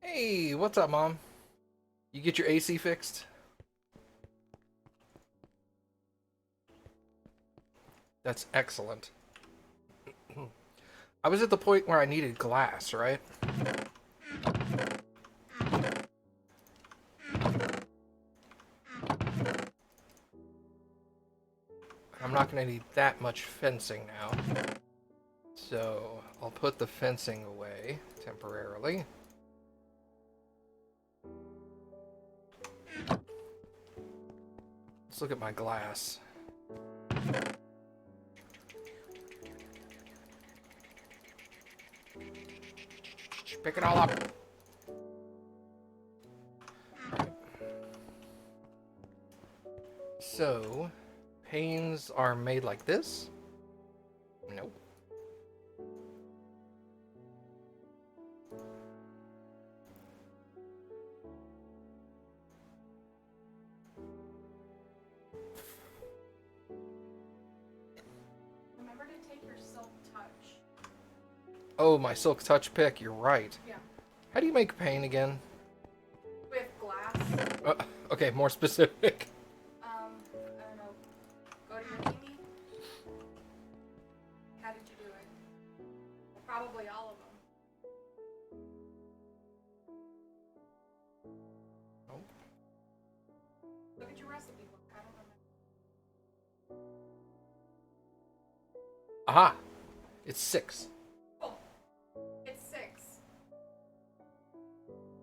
Hey, what's up, Mom? You get your AC fixed? That's excellent. I was at the point where I needed glass, right? I'm not going to need that much fencing now. So, I'll put the fencing away temporarily. Let's look at my glass. Pick it all up. So, panes are made like this? Nope. Remember to take your silk touch. Oh, my silk touch pick, you're right. Yeah. How do you make a pane again? With glass. Okay, more specific. I don't know. Go to your thingy. How did you do it? Well, probably all of them. Oh. Look at your recipe book. I don't remember. Aha! It's 6. Oh, it's 6.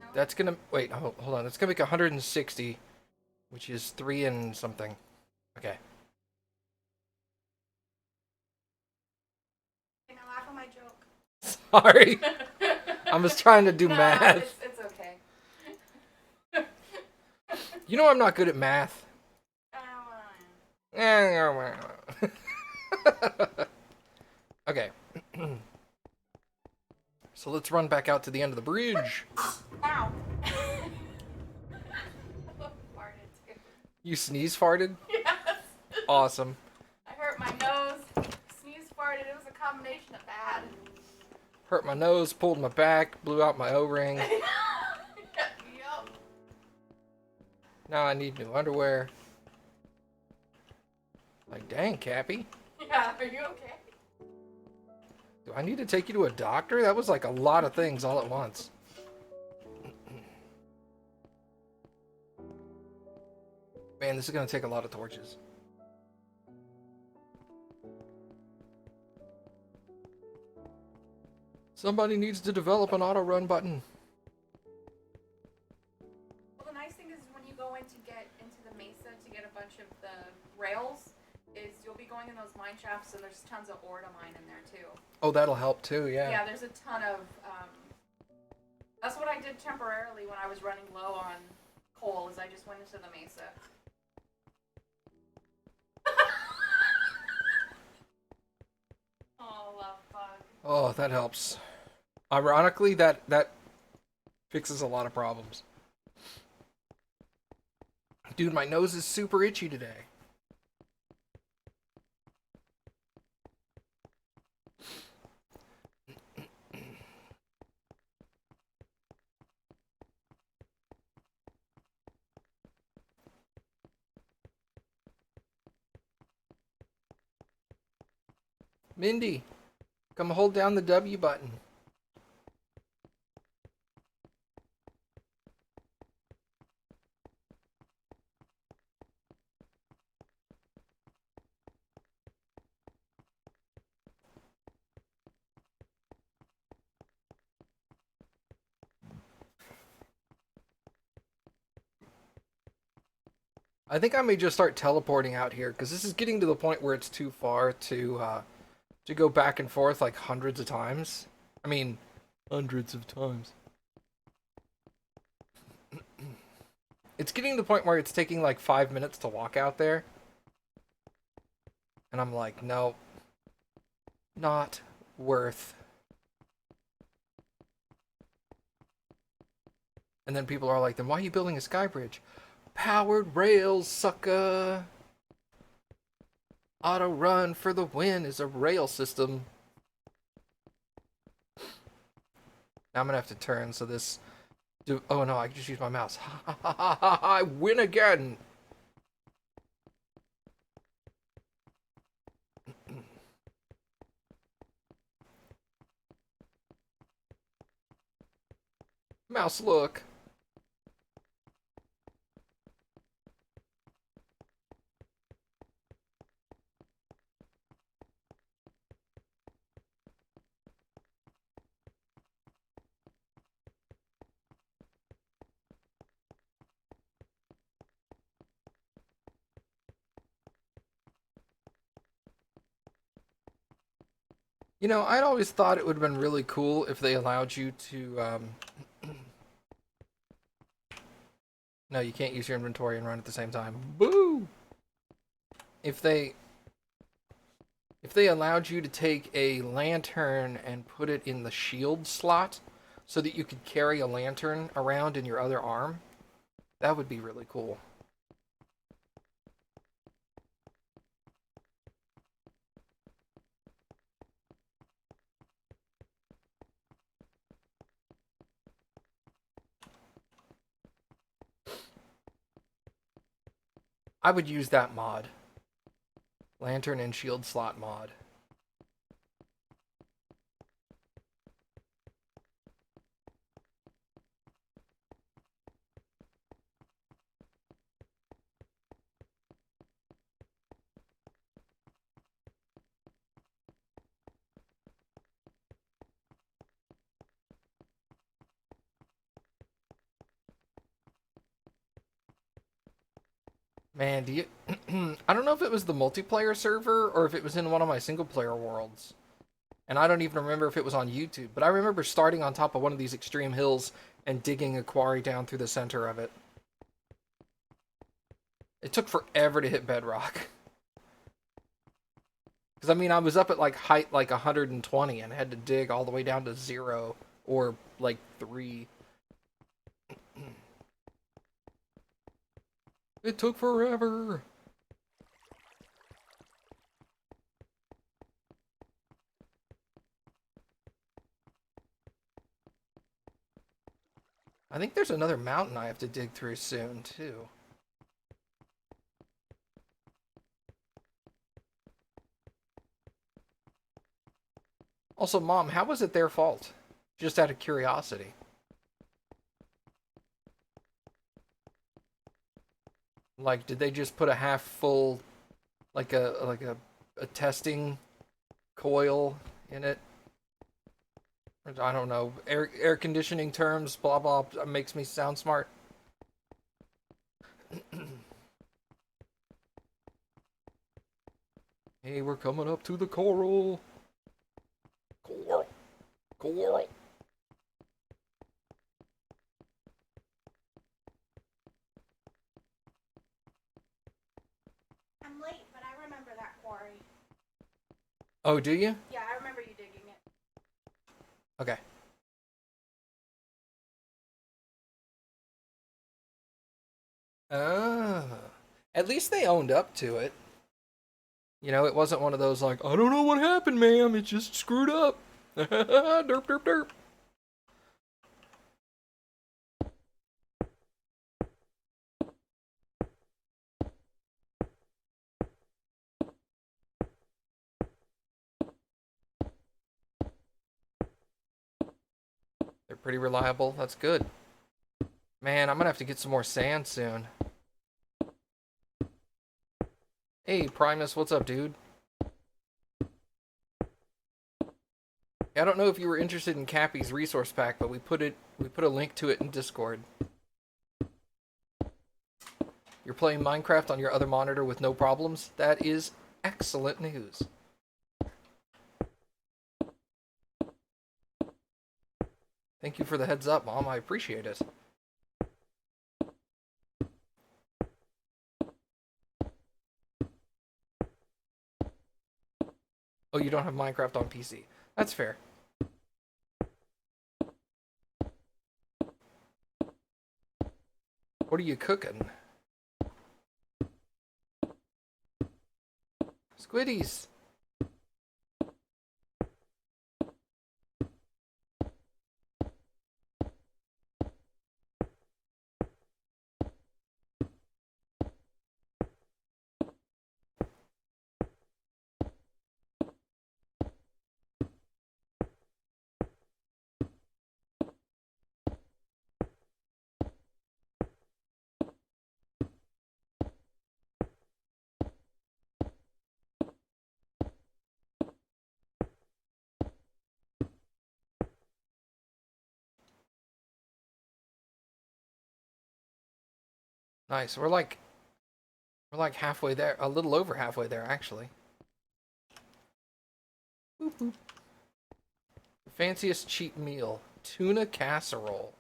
No? That's gonna... Wait, hold on. That's gonna make 160, which is 3 and something. Okay. Can I laugh at my joke? Sorry. I was trying to do No, math. It's okay. You know I'm not good at math. Uh, Okay. So let's run back out to the end of the bridge. Ow. Farted too. You sneeze farted? Yes. Awesome. I hurt my nose. Sneeze farted. It was a combination of bad. Hurt my nose, pulled my back, blew out my O-ring. Yup. Now I need new underwear. Like, dang, Cappy. Yeah, are you okay? Do I need to take you to a doctor? That was like a lot of things all at once. Man, this is going to take a lot of torches. Somebody needs to develop an auto-run button. Well, the nice thing is when you go in to get into the mesa to get a bunch of the rails, is you'll be going in those mine shafts and there's tons of ore to mine in there too. Oh, that'll help too, yeah. Yeah, there's a ton of. That's what I did temporarily when I was running low on coal. Is I just went into the mesa. Oh, love bug. Oh, that helps. Ironically, that fixes a lot of problems. Dude, my nose is super itchy today. Mindy, come hold down the W button. I think I may just start teleporting out here because this is getting to the point where it's too far to go back and forth like hundreds of times. I mean, hundreds of times. It's getting to the point where it's taking like 5 minutes to walk out there. And I'm like, no, not worth. And then people are like, then why are you building a sky bridge? Powered rails, sucker. Auto run for the win is a rail system. Now I'm gonna have to turn so this Oh no, I can just use my mouse. Ha ha ha ha ha! I win again. Mouse, look. You know, I'd always thought it would have been really cool if they allowed you to. No, you can't use your inventory and run at the same time. Boo! If they if they allowed you to take a lantern and put it in the shield slot so that you could carry a lantern around in your other arm, that would be really cool. I would use that mod. Lantern and shield slot mod. Man, do you I don't know if it was the multiplayer server or if it was in one of my single player worlds. And I don't even remember if it was on YouTube, but I remember starting on top of one of these extreme hills and digging a quarry down through the center of it. It took forever to hit bedrock. Because, I mean, I was up at, like, height, like, 120 and had to dig all the way down to 0 or, like, 3. It took forever. I think there's another mountain I have to dig through soon, too. Also, Mom, how was it their fault? Just out of curiosity. Like, did they just put a half full, like a testing coil in it? I don't know. Air conditioning terms, blah blah, makes me sound smart. Hey, we're coming up to the coral. Coral. Coral. I'm late, but I remember that quarry. Oh, do you? Yeah, I remember you digging it. Okay. Ah. At least they owned up to it. You know, it wasn't one of those like, I don't know what happened, ma'am. It just screwed up. Derp, derp, derp. They're pretty reliable. That's good. Man, I'm gonna have to get some more sand soon. Hey, Primus, what's up, dude? I don't know if you were interested in Cappy's resource pack, but we put a link to it in Discord. You're playing Minecraft on your other monitor with no problems? That is excellent news. Thank you for the heads up, Mom. I appreciate it. Oh, you don't have Minecraft on PC. That's fair. What are you cooking? Squiddies. Nice. We're like halfway there. A little over halfway there, actually. Boop, boop. Fanciest cheap meal. Tuna casserole.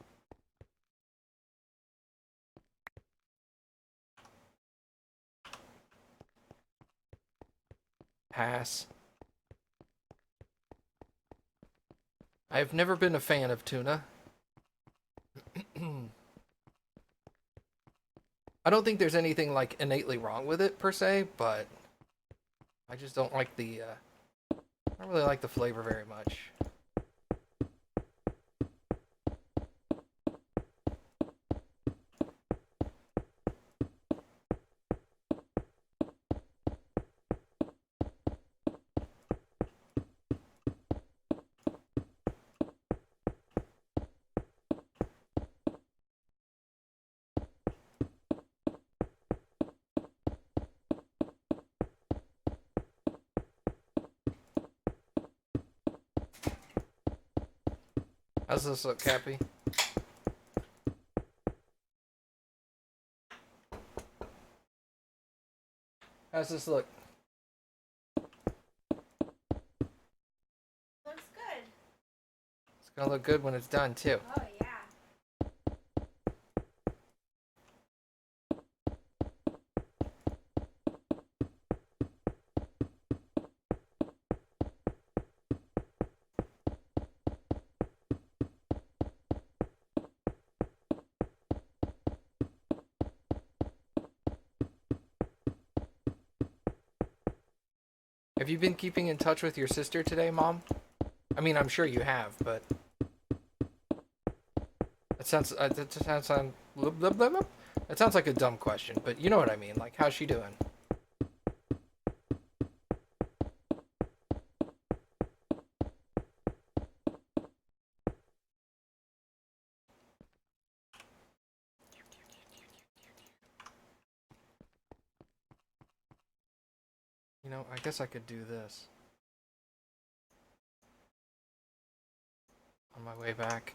Pass. I've never been a fan of tuna. I don't think there's anything like innately wrong with it per se, but I just don't like the I don't really like the flavor very much. How's this look, Cappy? How's this look? Looks good. It's gonna look good when it's done too. Oh yeah. Have you been keeping in touch with your sister today, Mom? I mean, I'm sure you have, but that sounds that sounds like a dumb question, but you know what I mean. Like, how's she doing? You know, I guess I could do this on my way back.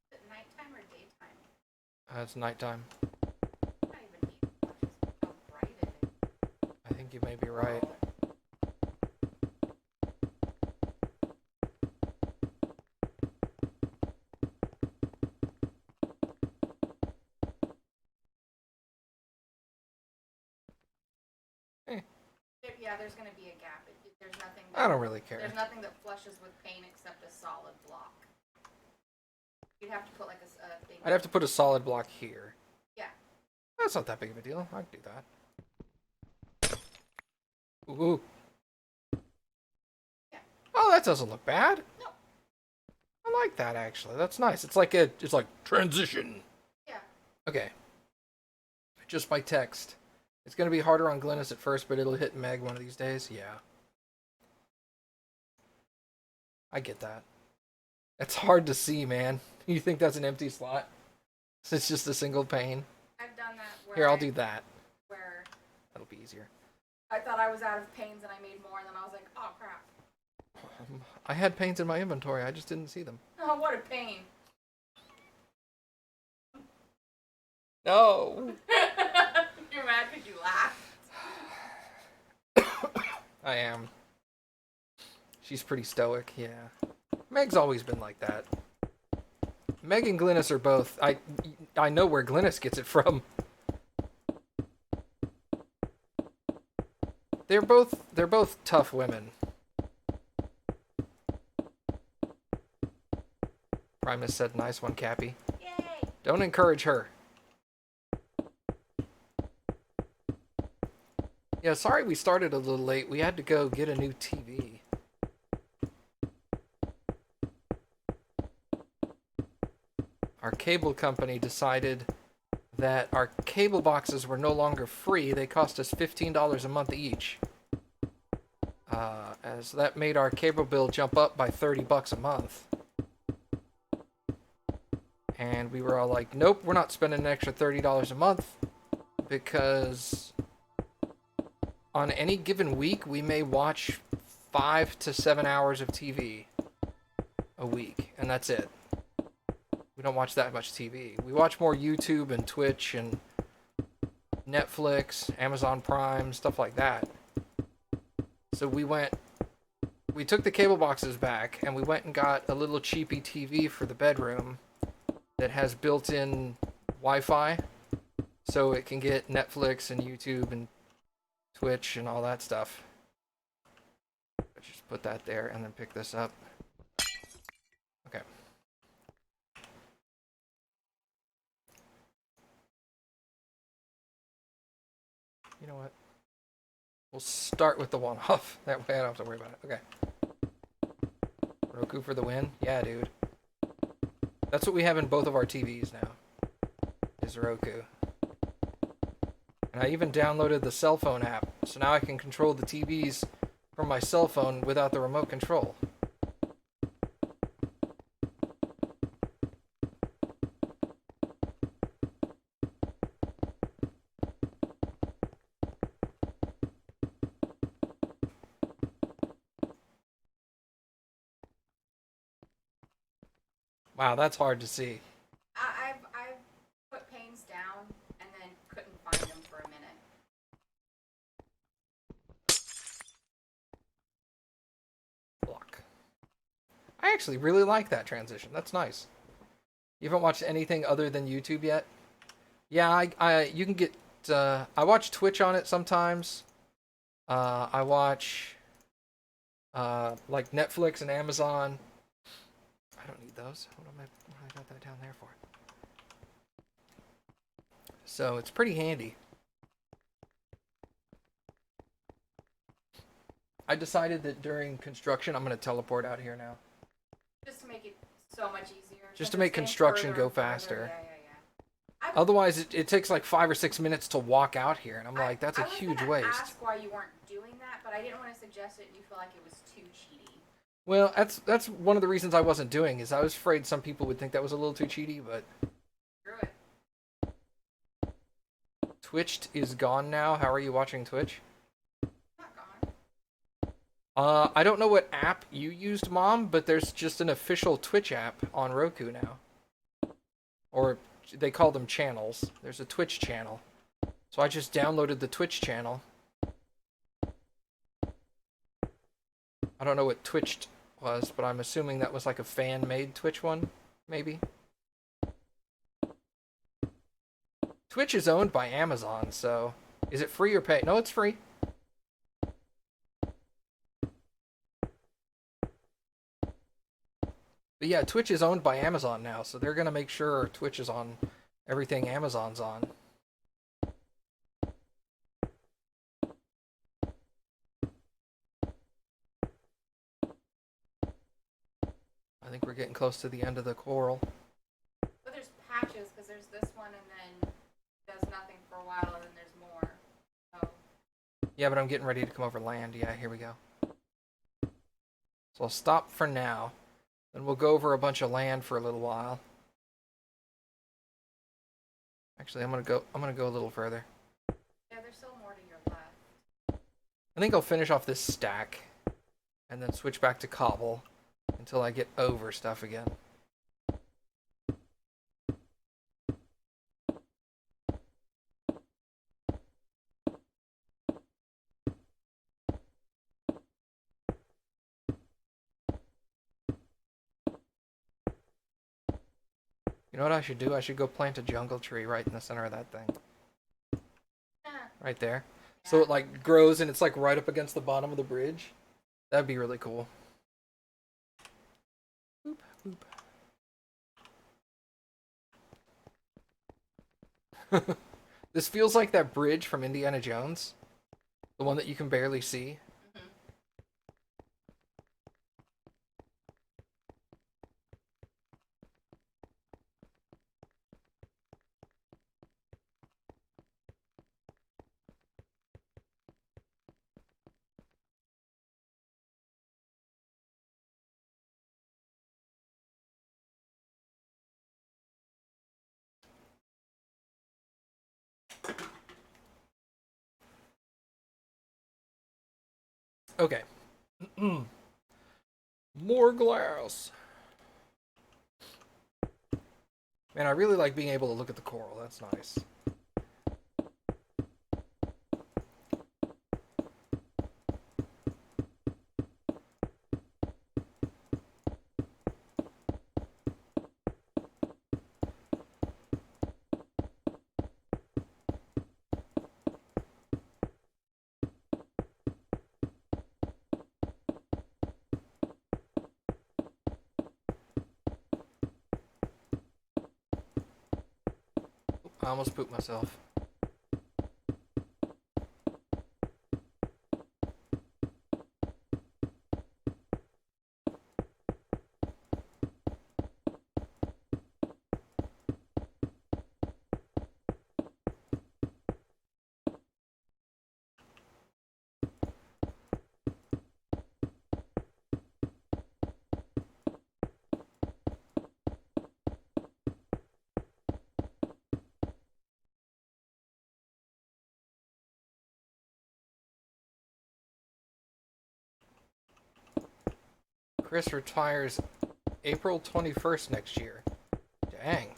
Is it nighttime or daytime? It's nighttime. I don't even need flashes with how bright it is. I think you may be right. Yeah, there's gonna be a gap. There's nothing. I don't really care. There's nothing that flushes with paint except a solid block. You'd have to put like a thing. I'd have to put a solid block here. Yeah. That's not that big of a deal. I can do that. Ooh. Yeah. Oh, that doesn't look bad. No. I like that actually. That's nice. It's like transition. Yeah. Okay. Just by text. It's gonna be harder on Glynis at first, but it'll hit Meg one of these days. Yeah. I get that. It's hard to see, man. You think that's an empty slot? It's just a single pane. I've done that. Where Here, I'll do that. Where That'll be easier. I thought I was out of panes and I made more, and then I was like, oh crap. I had panes in my inventory. I just didn't see them. Oh, what a pain. No. You're mad because you laughed. I am. She's pretty stoic, yeah. Meg's always been like that. Meg and Glynis are both. I know where Glynis gets it from. They're both tough women. Primus said, "Nice one, Cappy." Yay! Don't encourage her. Yeah, sorry we started a little late. We had to go get a new TV. Our cable company decided that our cable boxes were no longer free. They cost us $15 a month each. as that made our cable bill jump up by $30 a month. And we were all like, nope, we're not spending an extra $30 a month because on any given week, we may watch 5 to 7 hours of TV a week, and that's it. We don't watch that much TV. We watch more YouTube and Twitch and Netflix, Amazon Prime, stuff like that. So we took the cable boxes back and we went and got a little cheapy TV for the bedroom that has built-in Wi-Fi, so it can get Netflix and YouTube and Twitch and all that stuff. Let's just put that there and then pick this up. Okay. You know what? We'll start with the one-off. That way I don't have to worry about it. Okay. Roku for the win? Yeah, dude. That's what we have in both of our TVs now, is Roku. And I even downloaded the cell phone app, so now I can control the TVs from my cell phone without the remote control. Wow, that's hard to see. I've put panes down and then couldn't find them for a minute. Block. I actually really like that transition. That's nice. You haven't watched anything other than YouTube yet? Yeah, you can get. I watch Twitch on it sometimes. I watch like Netflix and Amazon. I don't need those. What am I got that down there for? So it's pretty handy. I decided that during construction, I'm going to teleport out here now. Just to make it so much easier. Just to make construction go faster. Yeah. Otherwise, it takes like 5 or 6 minutes to walk out here, and I'm like, that's a huge waste. I was ask why you weren't doing that, but I didn't want to suggest it and you feel like it was too cheaty. Well, that's one of the reasons I wasn't doing, is I was afraid some people would think that was a little too cheaty, but... Screw it. Twitch is gone now. How are you watching Twitch? Not gone. I don't know what app you used, Mom, but there's just an official Twitch app on Roku now. Or they call them channels. There's a Twitch channel. So I just downloaded the Twitch channel. I don't know what Twitch was, but I'm assuming that was like a fan-made Twitch one, maybe. Twitch is owned by Amazon, so is it free or pay? No, it's free. But yeah, Twitch is owned by Amazon now, so they're gonna make sure Twitch is on everything Amazon's on. I think we're getting close to the end of the coral. But there's patches, because there's this one and then does nothing for a while and then there's more. So. Yeah, but I'm getting ready to come over land. Yeah, here we go. So I'll stop for now. Then we'll go over a bunch of land for a little while. Actually, I'm gonna go a little further. Yeah, there's still more to your left. I think I'll finish off this stack and then switch back to cobble until I get over stuff again. You know what I should do? I should go plant a jungle tree right in the center of that thing. Right there. Yeah. So it like grows and it's like right up against the bottom of the bridge. That'd be really cool. Boop, boop. This feels like that bridge from Indiana Jones. The one that you can barely see. Okay. More glass. Man, I really like being able to look at the coral. That's nice. I almost pooped myself. Chris retires April 21st next year. Dang.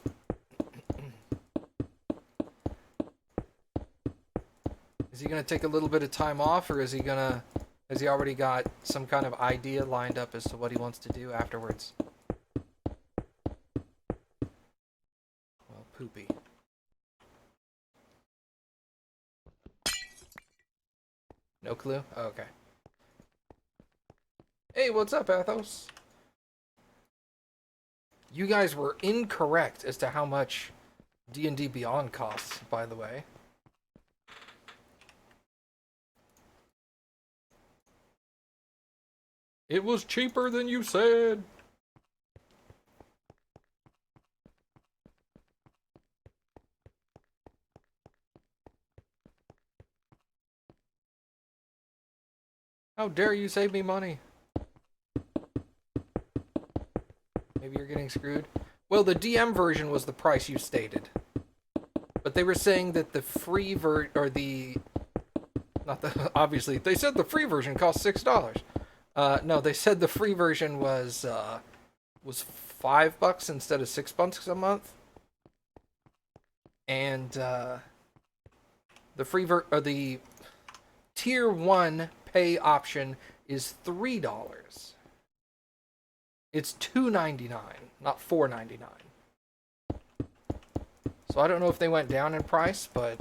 Is he going to take a little bit of time off, or is he going to... Has he already got some kind of idea lined up as to what he wants to do afterwards? Well, poopy. No clue? Oh, okay. Hey, what's up, Athos? You guys were incorrect as to how much D&D Beyond costs, by the way. It was cheaper than you said. How dare you save me money? Maybe you're getting screwed. Well, the DM version was the price you stated. But they were saying that the free or the... Not the... Obviously, they said the free version cost $6. No, they said the free version was $5 instead of $6 a month. And, the the tier 1 pay option is $3. It's $2.99, not $4.99. So I don't know if they went down in price, but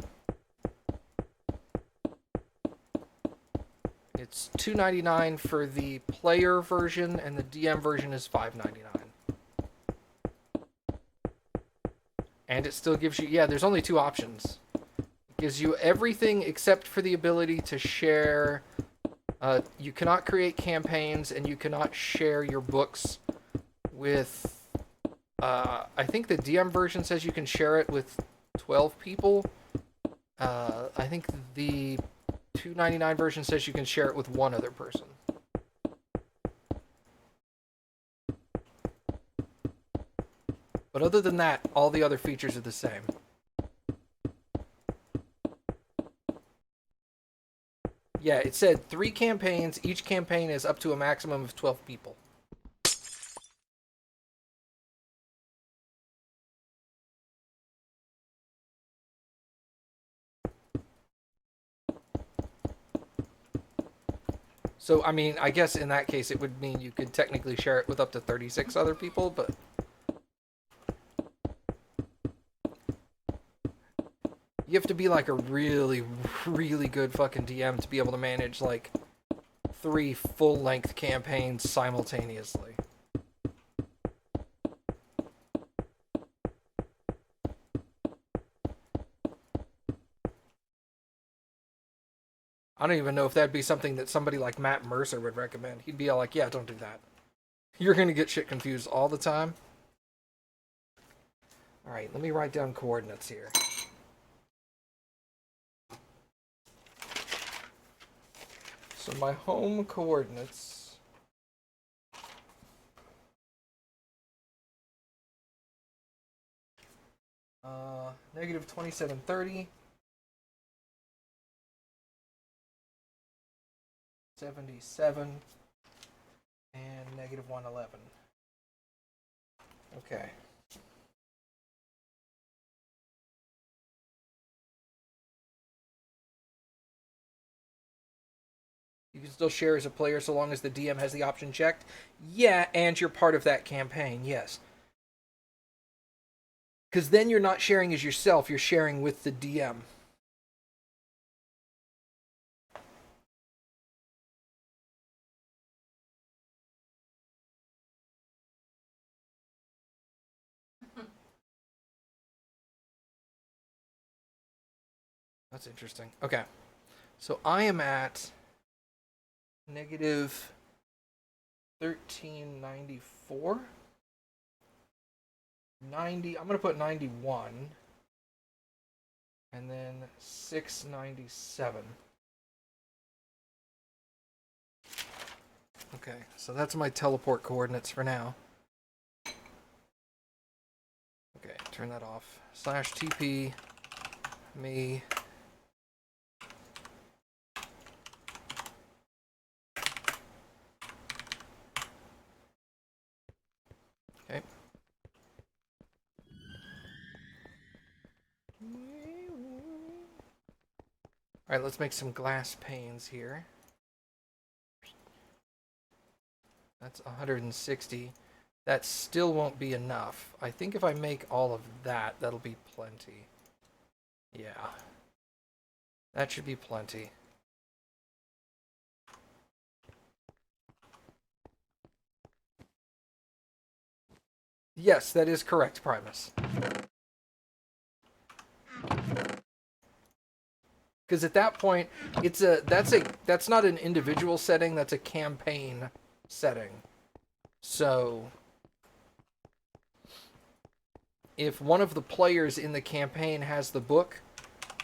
it's $2.99 for the player version, and the DM version is $5.99. And it still gives you, yeah, there's only 2 options. It gives you everything except for the ability to share. You cannot create campaigns, and you cannot share your books with... I think the DM version says you can share it with 12 people. I think the $2.99 version says you can share it with 1 other person. But other than that, all the other features are the same. Yeah, it said 3 campaigns. Each campaign is up to a maximum of 12 people. So, I mean, I guess in that case it would mean you could technically share it with up to 36 other people, but... You have to be like a really, really good fucking DM to be able to manage like 3 full-length campaigns simultaneously. I don't even know if that'd be something that somebody like Matt Mercer would recommend. He'd be all like, yeah, don't do that. You're gonna get shit confused all the time. Alright, let me write down coordinates here. So my home coordinates... negative 2730. 77, and negative 111. Okay. You can still share as a player so long as the DM has the option checked. Yeah, and you're part of that campaign, yes. Because then you're not sharing as yourself, you're sharing with the DM. That's interesting. Okay. So I am at negative 1394. 90. I'm going to put 91. And then 697. Okay, so that's my teleport coordinates for now. Okay, turn that off. Slash TP me. Okay. Alright, let's make some glass panes here. That's 160. That still won't be enough. I think if I make all of that, that'll be plenty. Yeah. That should be plenty. Yes, that is correct, Primus. Because at that point, that's not an individual setting, that's a campaign setting. So if one of the players in the campaign has the book,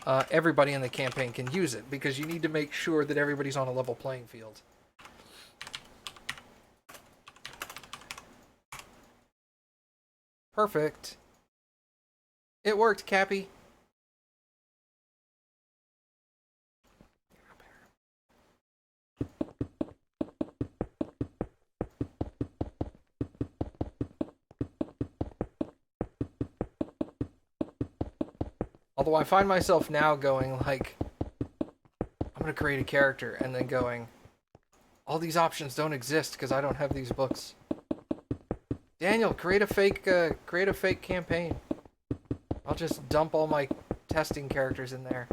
everybody in the campaign can use it, because you need to make sure that everybody's on a level playing field. Perfect. It worked, Cappy. Although I find myself now going like, I'm going to create a character, and then going, all these options don't exist because I don't have these books. Daniel, create a fake campaign. I'll just dump all my testing characters in there.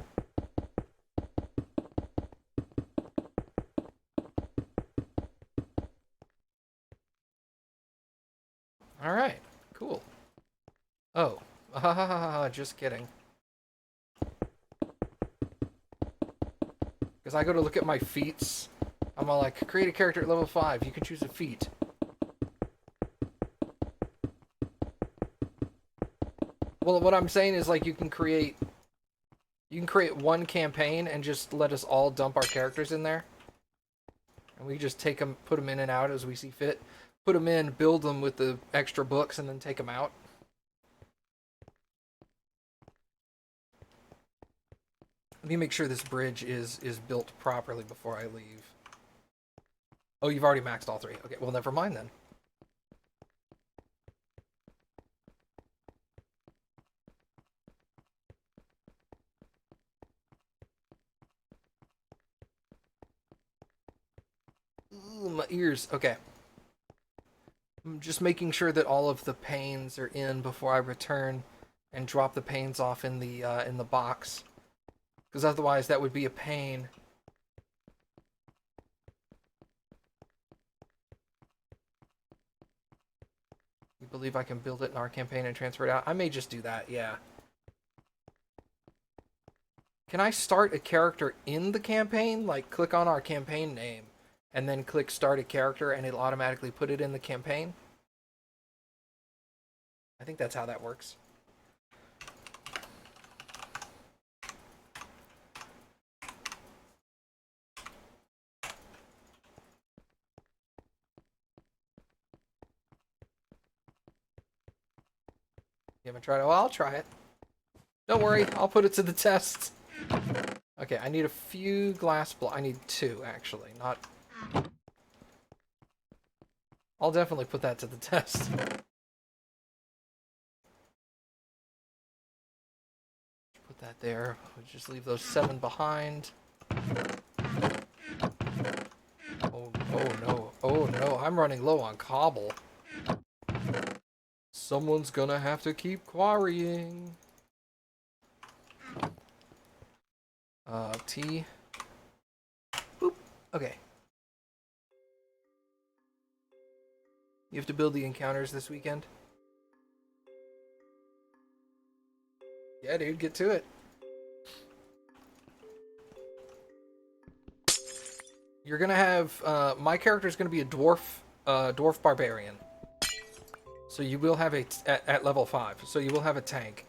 All right, cool. Oh, just kidding. Because I go to look at my feats, I'm all like, create a character at level 5. You can choose a feat. Well, what I'm saying is, like, you can create one campaign and just let us all dump our characters in there, and we just take them, put them in and out as we see fit. Put them in, build them with the extra books, and then take them out. Let me make sure this bridge is built properly before I leave. Oh, you've already maxed all 3. Okay, well, never mind then. Ooh, my ears. Okay. I'm just making sure that all of the panes are in before I return and drop the panes off in the box. Because otherwise that would be a pain. You believe I can build it in our campaign and transfer it out? I may just do that, yeah. Can I start a character in the campaign? Like, click on our campaign name, and then click start a character, and it'll automatically put it in the campaign? I think that's how that works. You haven't tried it? Well, I'll try it. Don't worry, I'll put it to the test. Okay, I need a few glass blocks. I need 2, actually. Not... I'll definitely put that to the test. Put that there. We'll just leave those 7 behind. Oh no. Oh no, I'm running low on cobble. Someone's gonna have to keep quarrying. T. Boop. Okay. You have to build the encounters this weekend? Yeah, dude, get to it. You're gonna have, my character's gonna be a dwarf barbarian. So you will have at level 5, so you will have a tank.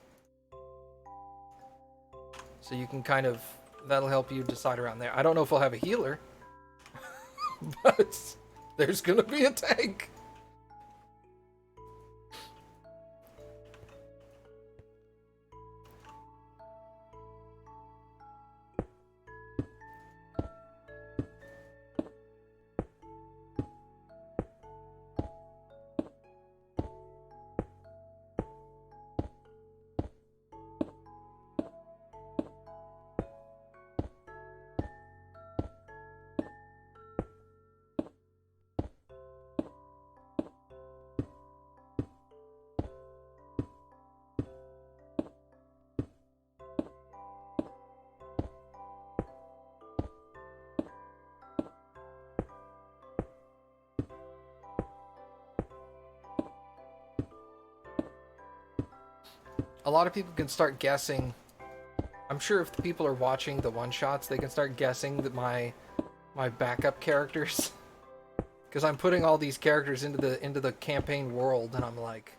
So you can kind of, that'll help you decide around there. I don't know if I'll have a healer, but there's gonna be a tank. A lot of people can start guessing. I'm sure if the people are watching the one-shots, they can start guessing that my backup characters. Because I'm putting all these characters into the campaign world, and I'm like,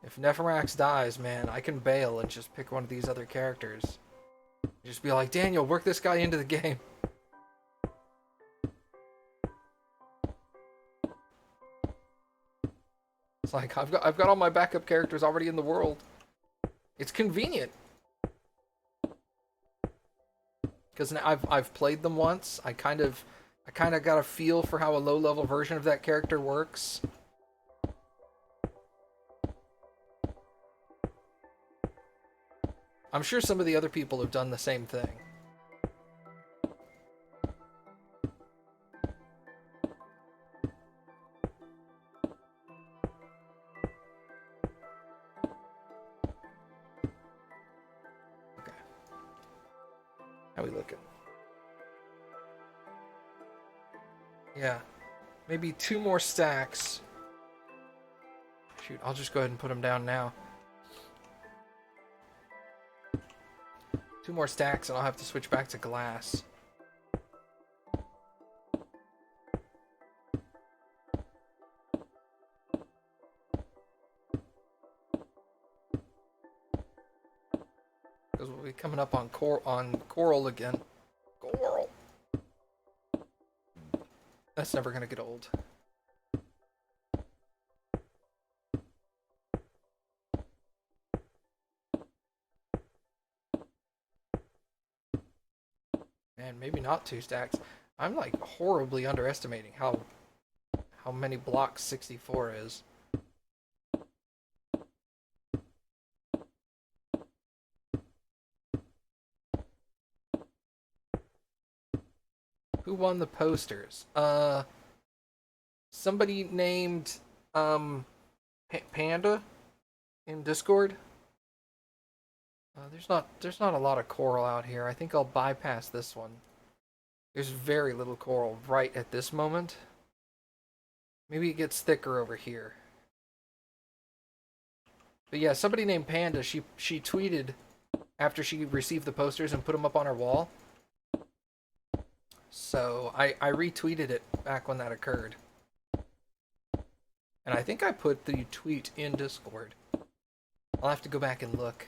if Nephirax dies, man, I can bail and just pick one of these other characters. Just be like, Daniel, work this guy into the game. It's like I've got all my backup characters already in the world. It's convenient. Because I've played them once. I kind of got a feel for how a low-level version of that character works. I'm sure some of the other people have done the same thing. Okay. How we looking? Yeah. Maybe 2 more stacks. Shoot, I'll just go ahead and put them down now. 2 more stacks and I'll have to switch back to glass. Because we'll be coming up on coral again. Coral. That's never gonna get old. Man, maybe not 2 stacks. I'm like horribly underestimating how many blocks 64 is. Who won the posters? Somebody named Panda in Discord. There's not a lot of coral out here. I think I'll bypass this one. There's very little coral right at this moment. Maybe it gets thicker over here. But yeah, somebody named Panda, she tweeted after she received the posters and put them up on her wall. So I retweeted it back when that occurred. And I think I put the tweet in Discord. I'll have to go back and look.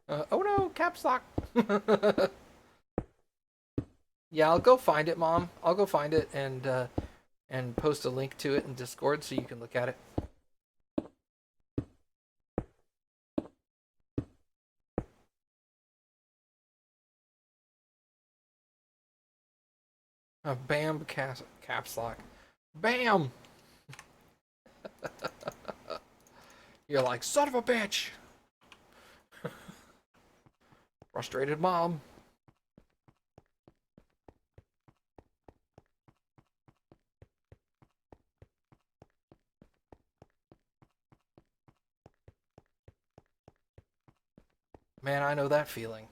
Oh no, caps lock. Yeah, I'll go find it, Mom. I'll go find it and post a link to it in Discord so you can look at it. Bam, caps lock. Bam! You're like, son of a bitch! Frustrated mom. Man, I know that feeling.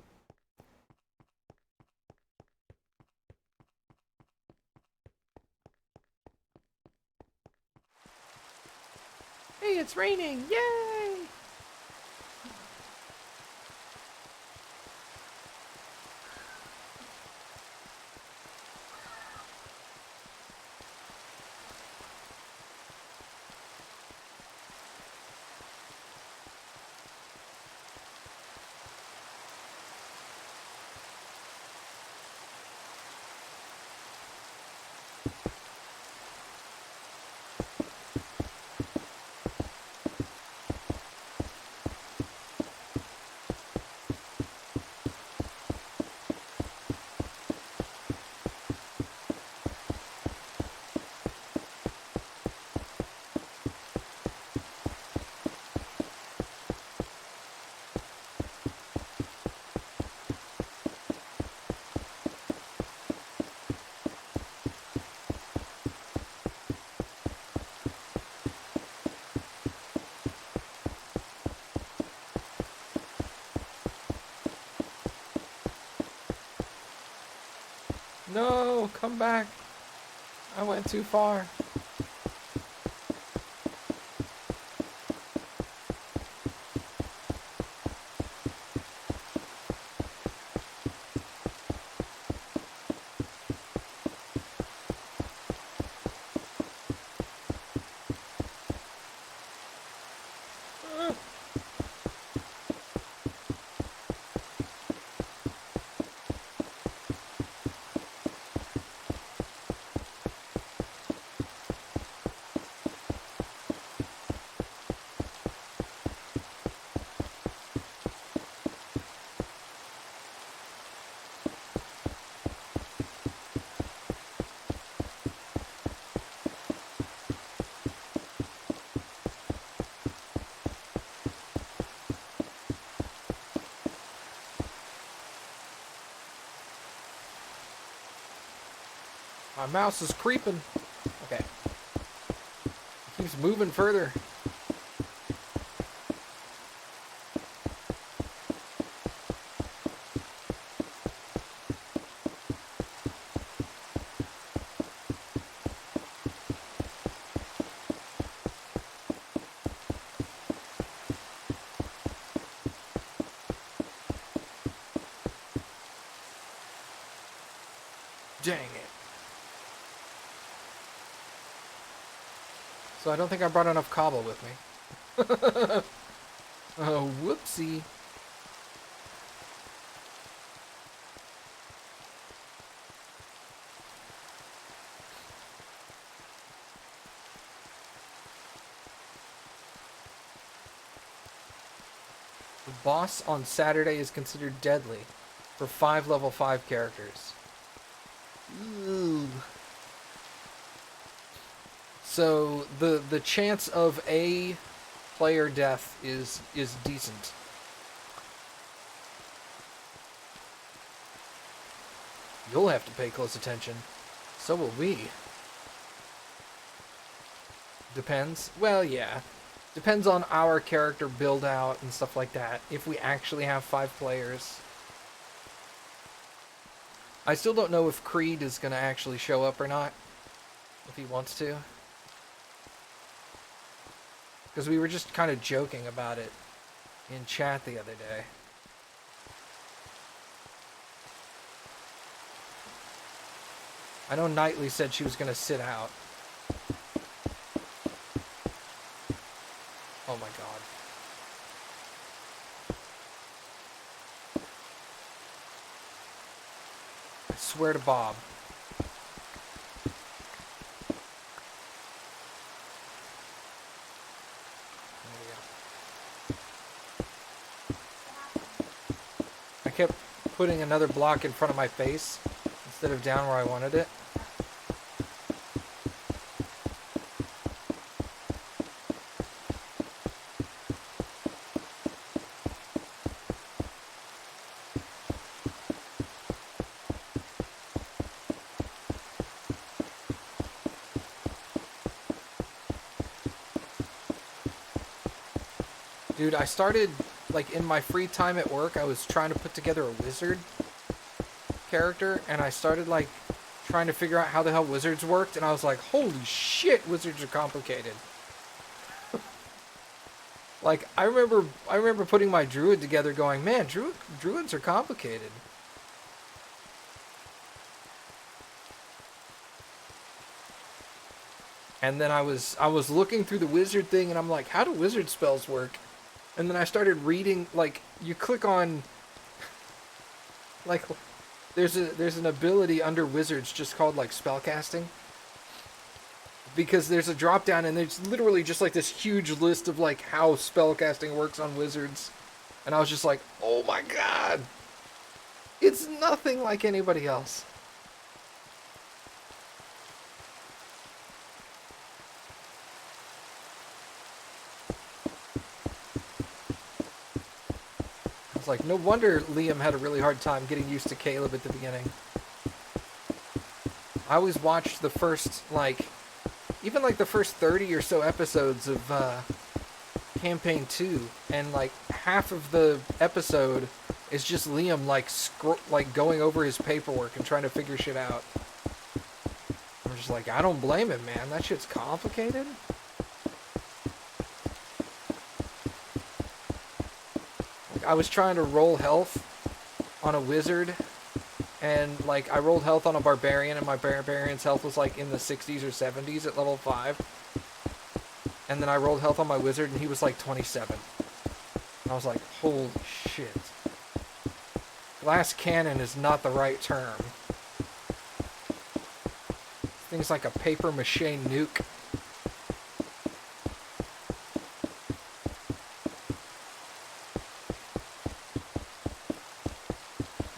Hey, it's raining! Yay! No, come back. I went too far. My mouse is creeping. Okay. It keeps moving further. Dang it. So I don't think I brought enough cobble with me. Oh, whoopsie. The boss on Saturday is considered deadly for 5 level 5 characters. Ooh. So the chance of a player death is decent. You'll have to pay close attention. So will we. Depends. Well, yeah. Depends on our character build out and stuff like that. If we actually have 5 players. I still don't know if Creed is going to actually show up or not. If he wants to. Because we were just kind of joking about it in chat the other day. I know Knightley said she was going to sit out. Oh my god. swear to Bob. I kept putting another block in front of my face instead of down where I wanted it. Dude, I started, like, in my free time at work, I was trying to put together a wizard character, and I started, like, trying to figure out how the hell wizards worked, and I was like, holy shit, wizards are complicated. Like, I remember putting my druid together going, man, druids are complicated. And then I was looking through the wizard thing, and I'm like, how do wizard spells work? And then I started reading, like, you click on, like, there's an ability under wizards just called, like, spellcasting. Because there's a drop down, and there's literally just, like, this huge list of, like, how spellcasting works on wizards. And I was just like, oh my god! It's nothing like anybody else. Like, no wonder Liam had a really hard time getting used to Caleb at the beginning. I always watched the first, like, even like the first 30 or so episodes of Campaign 2, and like half of the episode is just Liam like going over his paperwork and trying to figure shit out. I'm just like, I don't blame him, man. That shit's complicated. I was trying to roll health on a wizard, and like I rolled health on a barbarian, and my barbarian's health was like in the 60s or 70s at level 5. And then I rolled health on my wizard, and he was like 27. And I was like, holy shit. Glass cannon is not the right term. Things like a paper mache nuke.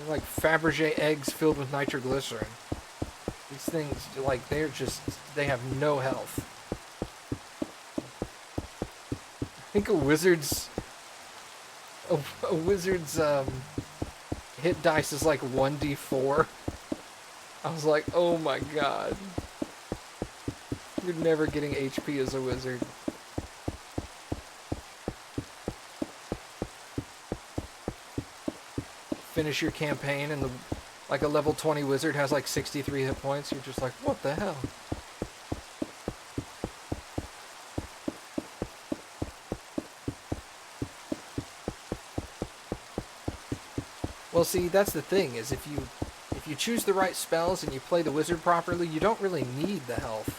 Like Fabergé eggs filled with nitroglycerin. These things, like, they have no health. I think a wizard's hit dice is like 1d4. I was like, oh my god. You're never getting HP as a wizard. Finish your campaign and like a level 20 wizard has like 63 hit points. You're just like, what the hell? Well, see, that's the thing, is if you choose the right spells and you play the wizard properly, you don't really need the health.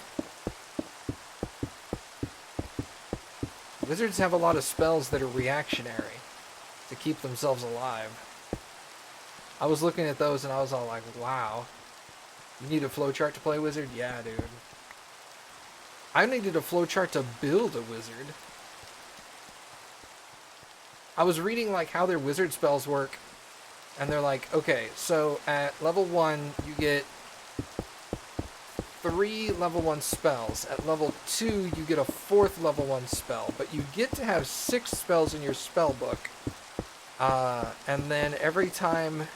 Wizards have a lot of spells that are reactionary to keep themselves alive. I was looking at those and I was all like, wow. You need a flowchart to play wizard? Yeah, dude. I needed a flowchart to build a wizard. I was reading like how their wizard spells work, and they're like, okay, so at level 1 you get 3 level 1 spells. At level 2 you get a 4th level 1 spell, but you get to have 6 spells in your spell book. And then every time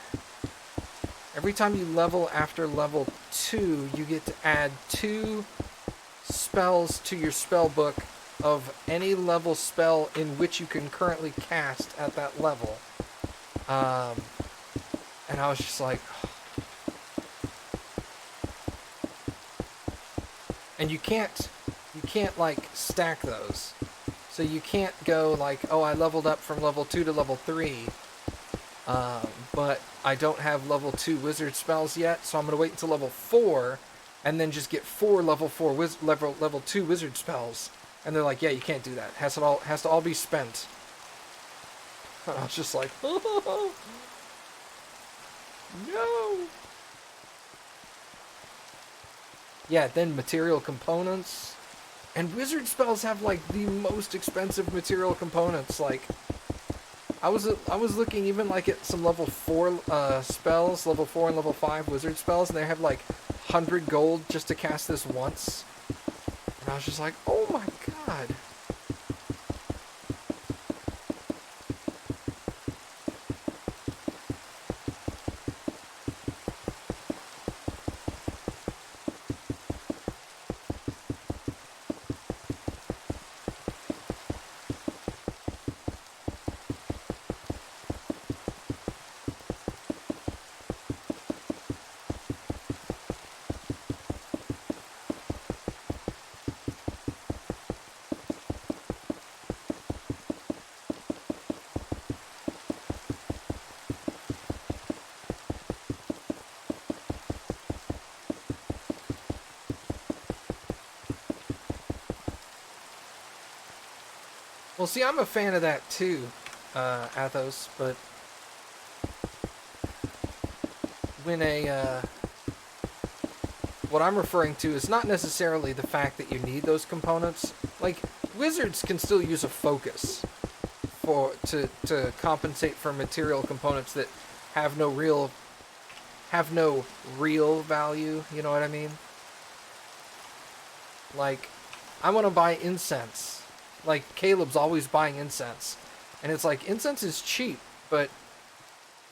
you level after level 2, you get to add 2 spells to your spell book of any level spell in which you can currently cast at that level. And I was just like... And you can't like stack those. So you can't go like, oh, I leveled up from level 2 to level 3, but I don't have level 2 wizard spells yet, so I'm going to wait until level 4, and then just get 4 level 2 wizard spells. And they're like, yeah, you can't do that. Has to all be spent. And I was just like, oh, no. Yeah, then material components. And wizard spells have like the most expensive material components. Like I was looking even like at some level 4 spells, level 4 and level 5 wizard spells, and they have like 100 gold just to cast this once. And I was just like, "Oh my god." Well, see, I'm a fan of that too, Athos, but when what I'm referring to is not necessarily the fact that you need those components. Like, wizards can still use a focus to compensate for material components that have no real value, you know what I mean? Like, I want to buy incense. Like, Caleb's always buying incense. And it's like, incense is cheap, but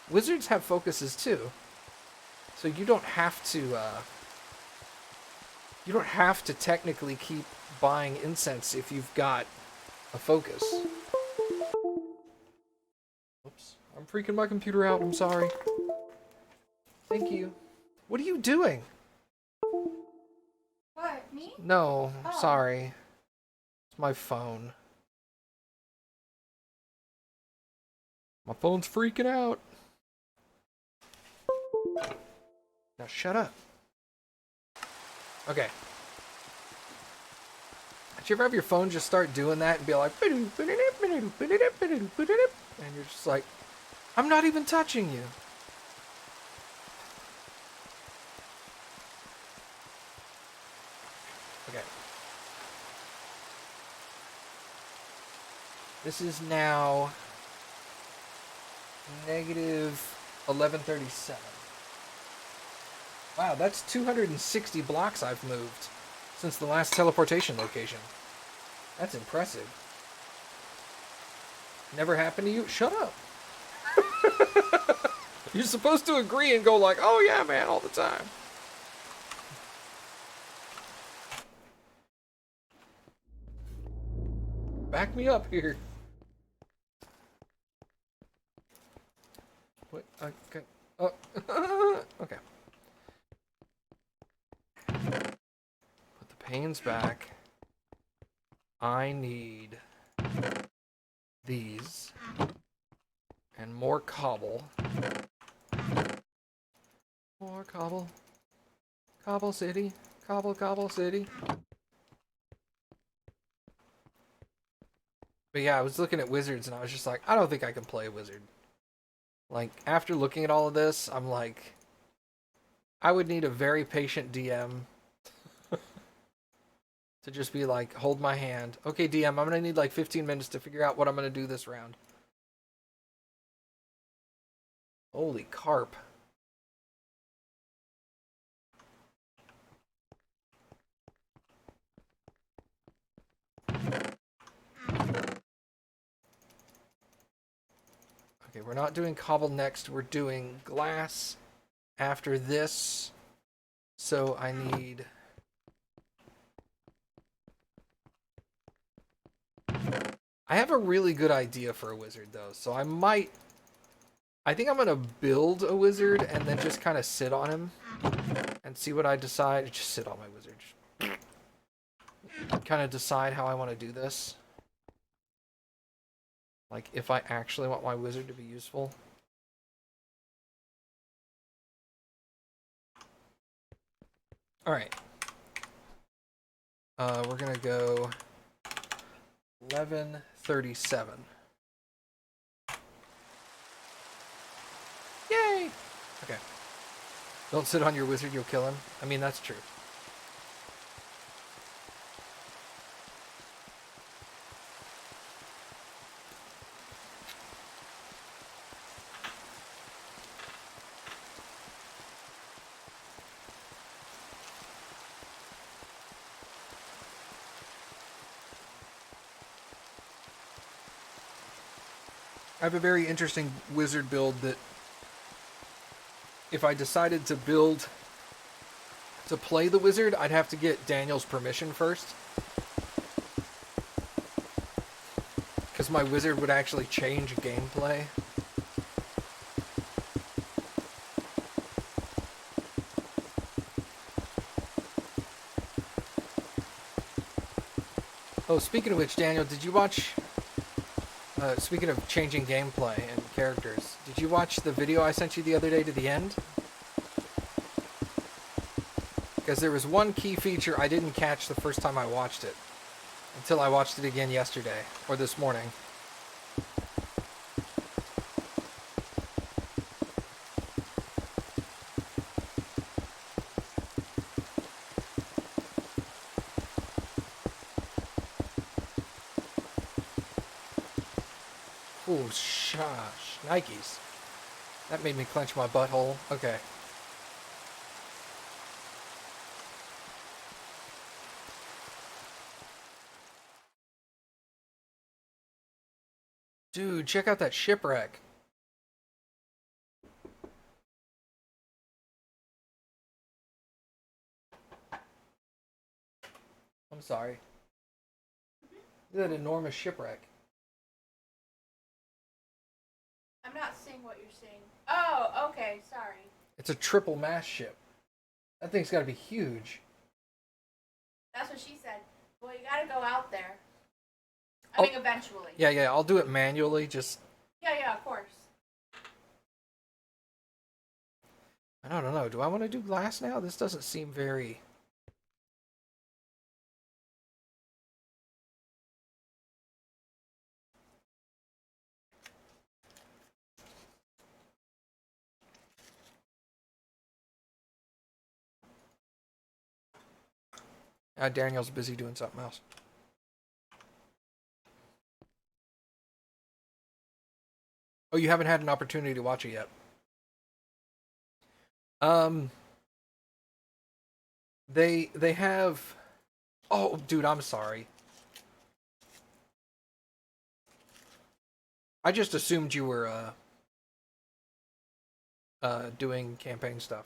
wizards have focuses too. So you don't have to technically keep buying incense if you've got a focus. Oops. I'm freaking my computer out, I'm sorry. Thank you. What are you doing? What, me? No, Oh. sorry. It's my phone. My phone's freaking out. Now shut up. Okay. Did you ever have your phone just start doing that and be like, and you're just like, I'm not even touching you. Okay. This is now negative 1137. Wow, that's 260 blocks I've moved since the last teleportation location. That's impressive. Never happened to you? Shut up. You're supposed to agree and go like, oh yeah, man, all the time. Back me up here. What? Okay. Oh. Okay. Put the panes back. I need these and more cobble. More cobble. Cobble City. Cobble City. But yeah, I was looking at wizards and I was just like, I don't think I can play a wizard. Like, after looking at all of this, I'm like, I would need a very patient DM to just be like, hold my hand. Okay, DM, I'm going to need like 15 minutes to figure out what I'm going to do this round. Holy carp. Okay, we're not doing cobble next. We're doing glass after this. So I need... I have a really good idea for a wizard, though. So I think I'm going to build a wizard and then just kind of sit on him and see what I decide. Just sit on my wizard. Kind of decide how I want to do this. Like, if I actually want my wizard to be useful. Alright. We're gonna go 1137. Yay! Okay. Don't sit on your wizard, you'll kill him. I mean, that's true. I have a very interesting wizard build that if I decided to build to play the wizard, I'd have to get Daniel's permission first. Because my wizard would actually change gameplay. Oh, speaking of which, Daniel, did you watch... speaking of changing gameplay and characters, did you watch the video I sent you the other day to the end? Because there was one key feature I didn't catch the first time I watched it. Until I watched it again yesterday, or this morning. Ooh, shush. Nikes. That made me clench my butthole. Okay. Dude, check out that shipwreck. I'm sorry. Look at that enormous shipwreck. I'm not seeing what you're seeing. Oh, okay, sorry. It's a triple mast ship. That thing's got to be huge. That's what she said. Well, you gotta go out there. I mean, eventually. Yeah, I'll do it manually, just... Yeah, of course. I don't know. Do I want to do glass now? This doesn't seem very... Daniel's busy doing something else. Oh, you haven't had an opportunity to watch it yet. They have... Oh, dude, I'm sorry. I just assumed you were, doing campaign stuff.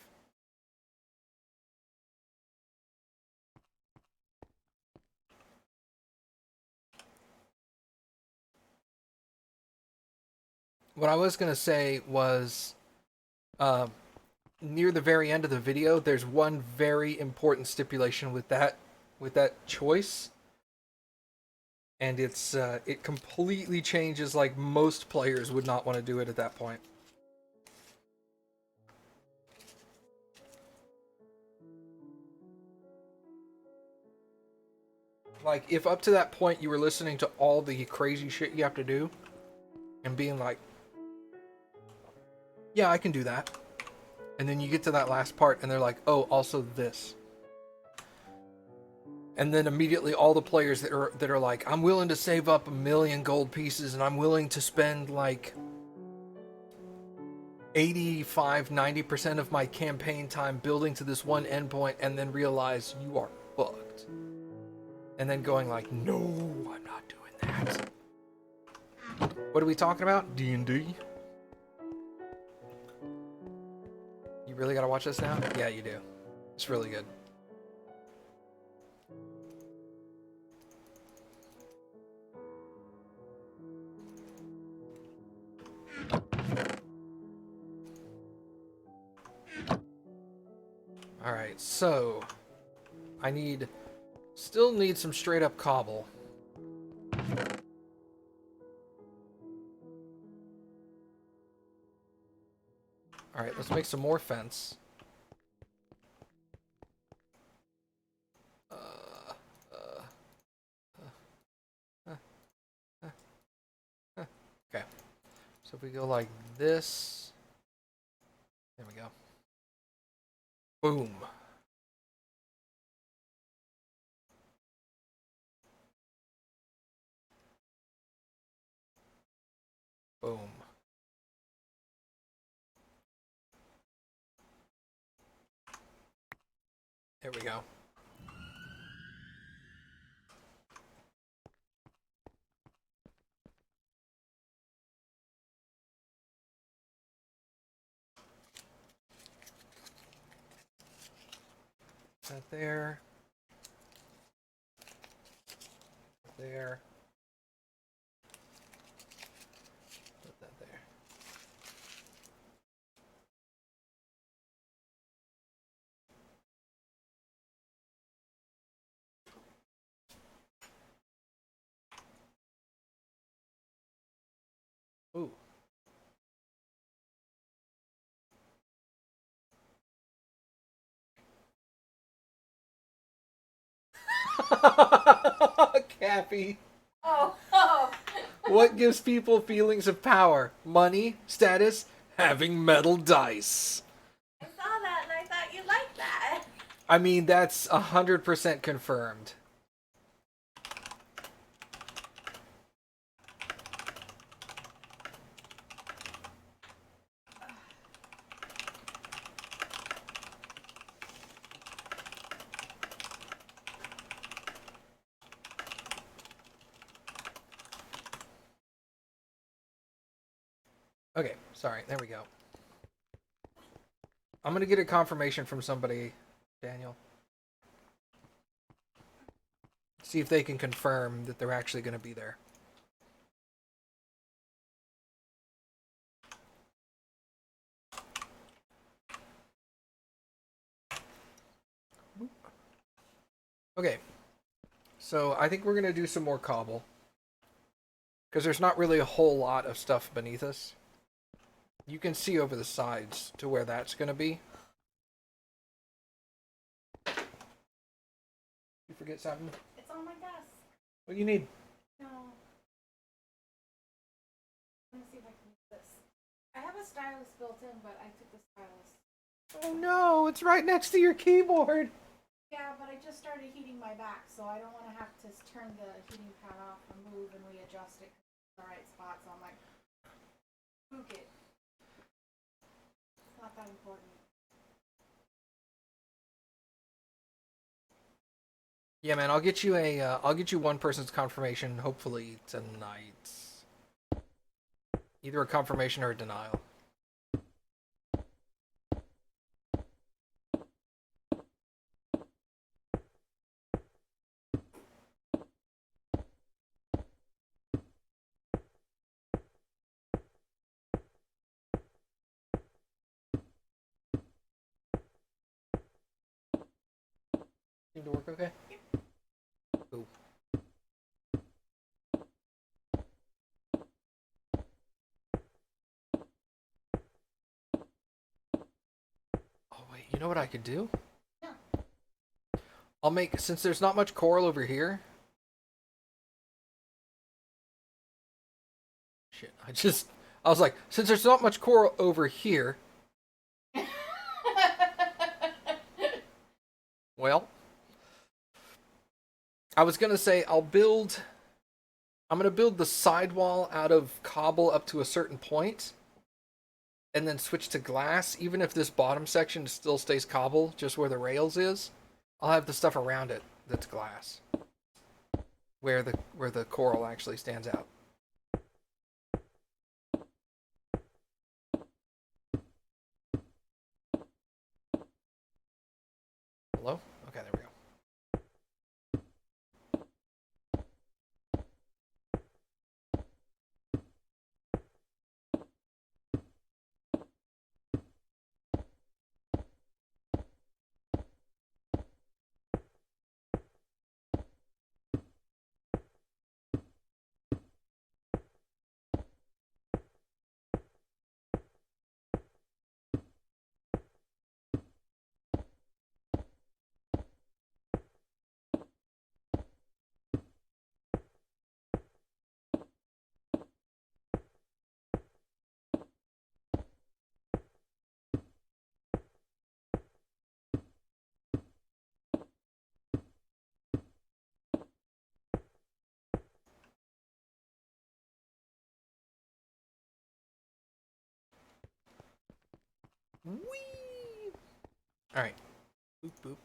What I was gonna say was, near the very end of the video, there's one very important stipulation with that choice, and it's it completely changes. Like, most players would not want to do it at that point. Like, if up to that point you were listening to all the crazy shit you have to do, and being like, yeah, I can do that. And then you get to that last part and they're like, oh, also this. And then immediately all the players that are like, I'm willing to save up 1,000,000 gold pieces and I'm willing to spend like 85-90% of my campaign time building to this one endpoint, and then realize you are fucked. And then going like, no, I'm not doing that. What are we talking about? D&D? You really gotta watch this now? Yeah, you do. It's really good. Alright, so I still need some straight up cobble. Alright, let's make some more fence. Okay. So if we go like this, there we go. Boom. Boom. There we go. That there. There. Put that there. Ooh. Cappy. Oh. What gives people feelings of power? Money, status, having metal dice. I saw that and I thought you liked that. I mean, that's 100% confirmed. Okay, sorry. There we go. I'm going to get a confirmation from somebody, Daniel. See if they can confirm that they're actually going to be there. Okay, so I think we're going to do some more cobble. Because there's not really a whole lot of stuff beneath us. You can see over the sides to where that's going to be. You forget something? It's on my desk. What do you need? No. Let me see if I can use this. I have a stylus built in, but I took the stylus. Oh no, it's right next to your keyboard. Yeah, but I just started heating my back, so I don't want to have to turn the heating pad off and move and readjust it in the right spot. So I'm like, spook it. It's not that important. Yeah, man, I'll get you one person's confirmation hopefully tonight. Either a confirmation or a denial. Seem to work okay? Yep. Cool. Oh wait, you know what I could do? Yeah. I'll make, since there's not much coral over here. Shit, I was like, since there's not much coral over here, well, I was gonna say I'm gonna build the sidewall out of cobble up to a certain point, and then switch to glass. Even if this bottom section still stays cobble, just where the rails is, I'll have the stuff around it that's glass, where the coral actually stands out. Hello? Okay, there we go. Whee! All right. Boop boop.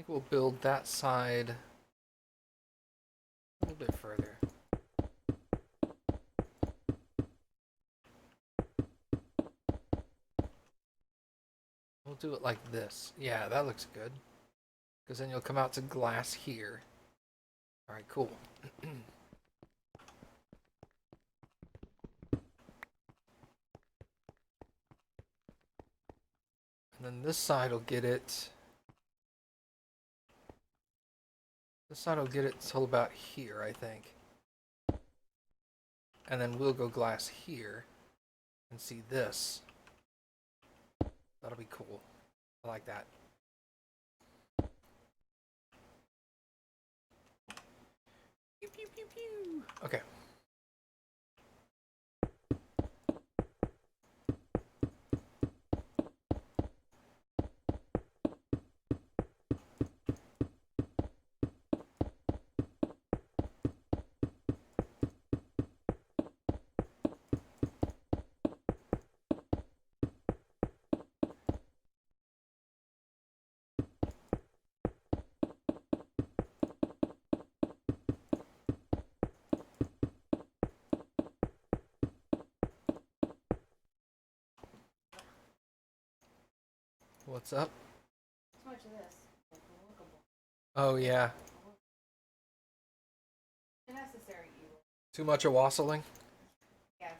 think we'll build that side a little bit further. We'll do it like this. Yeah, that looks good. Because then you'll come out to glass here. Alright, cool. And then this side will get it. This side will get it till about here, I think. And then we'll go glass here and see this. That'll be cool. I like that. Pew, pew, pew, pew. Okay. What's up? Too much of this. Oh, yeah. Unnecessary evil. Too much of wassailing? Yes.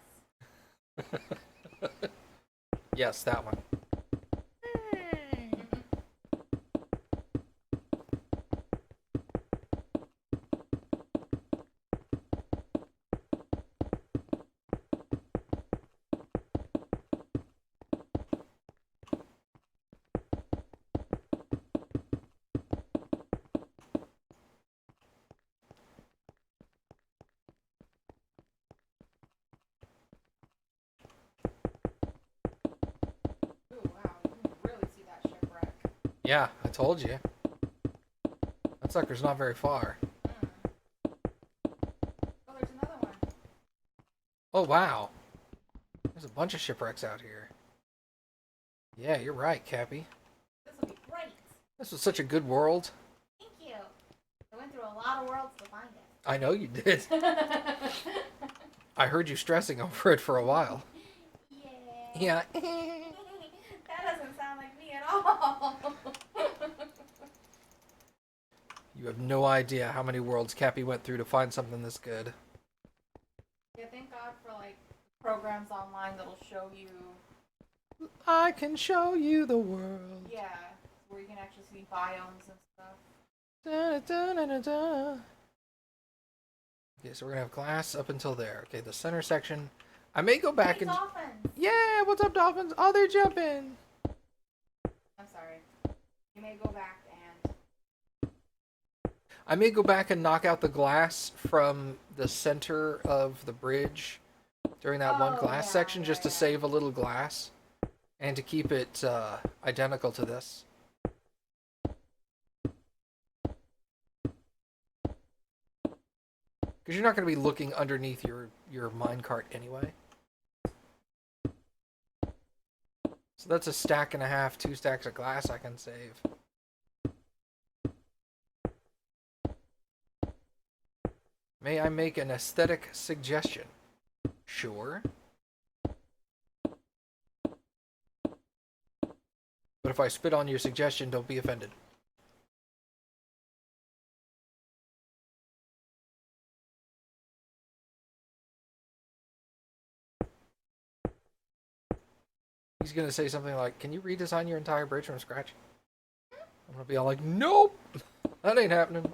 Yes, that one. Ooh, wow. You can really see that shipwreck. Yeah, I told you. That sucker's not very far. Oh, there's another one. Oh, wow. There's a bunch of shipwrecks out here. Yeah, you're right, Cappy. This will be great. This was such a good world. Thank you. I went through a lot of worlds to find it. I know you did. I heard you stressing over it for a while. Yeah. Yeah. That doesn't sound like me at all. You have no idea how many worlds Cappy went through to find something this good. Yeah, thank God for like programs online that'll show you. I can show you the world. Yeah, where you can actually see biomes and stuff. Da, da, da, da, da. Okay, so we're gonna have glass up until there. Okay, the center section. I may go back Hey, and. dolphins! Yeah, what's up, dolphins? Oh, they're jumping. I'm sorry. You may go back and. I may go back and knock out the glass from the center of the bridge during that one glass yeah, section just to yeah. save a little glass and to keep it identical to this. Because you're not going to be looking underneath your minecart anyway. So that's a stack and a half, 2 stacks of glass I can save. May I make an aesthetic suggestion? Sure. But if I spit on your suggestion, don't be offended. He's gonna say something like, "Can you redesign your entire bridge from scratch?" I'm gonna be all like, "Nope, that ain't happening."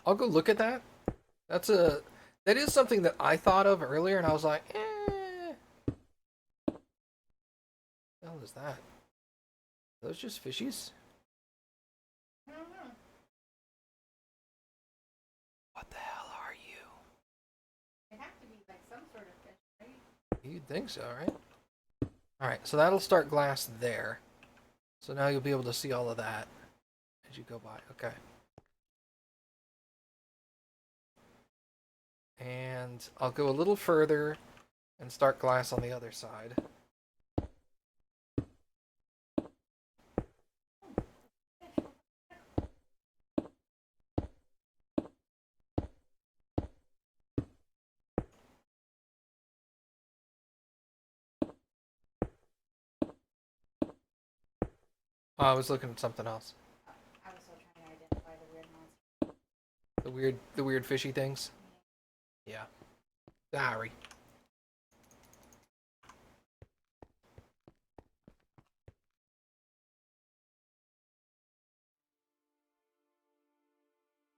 I'll go look at that. That is something that I thought of earlier, and I was like, What the hell is that? Are those just fishies? I don't know. What the hell are you? They have to be like some sort of fish, right? You'd think so, right? Alright, so that'll start glass there. So now you'll be able to see all of that as you go by. Okay. And I'll go a little further and start glass on the other side. Oh, I was looking at something else. I was still trying to identify the weird monster. The weird fishy things. Yeah. Sorry.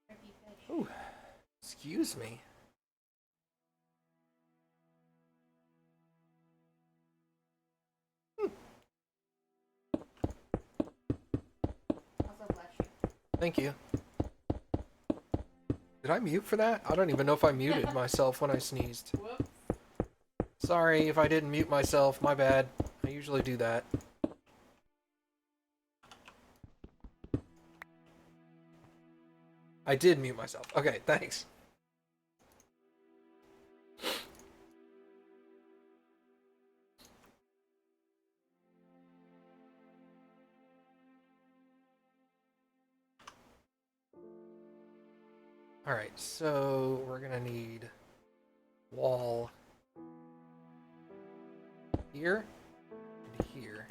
Creepy fish. Ooh. Excuse me. Also bless you. Thank you. Did I mute for that? I don't even know if I muted myself when I sneezed. Whoops. Sorry if I didn't mute myself. My bad. I usually do that. I did mute myself. Okay, thanks. Alright, so we're gonna need wall here and here.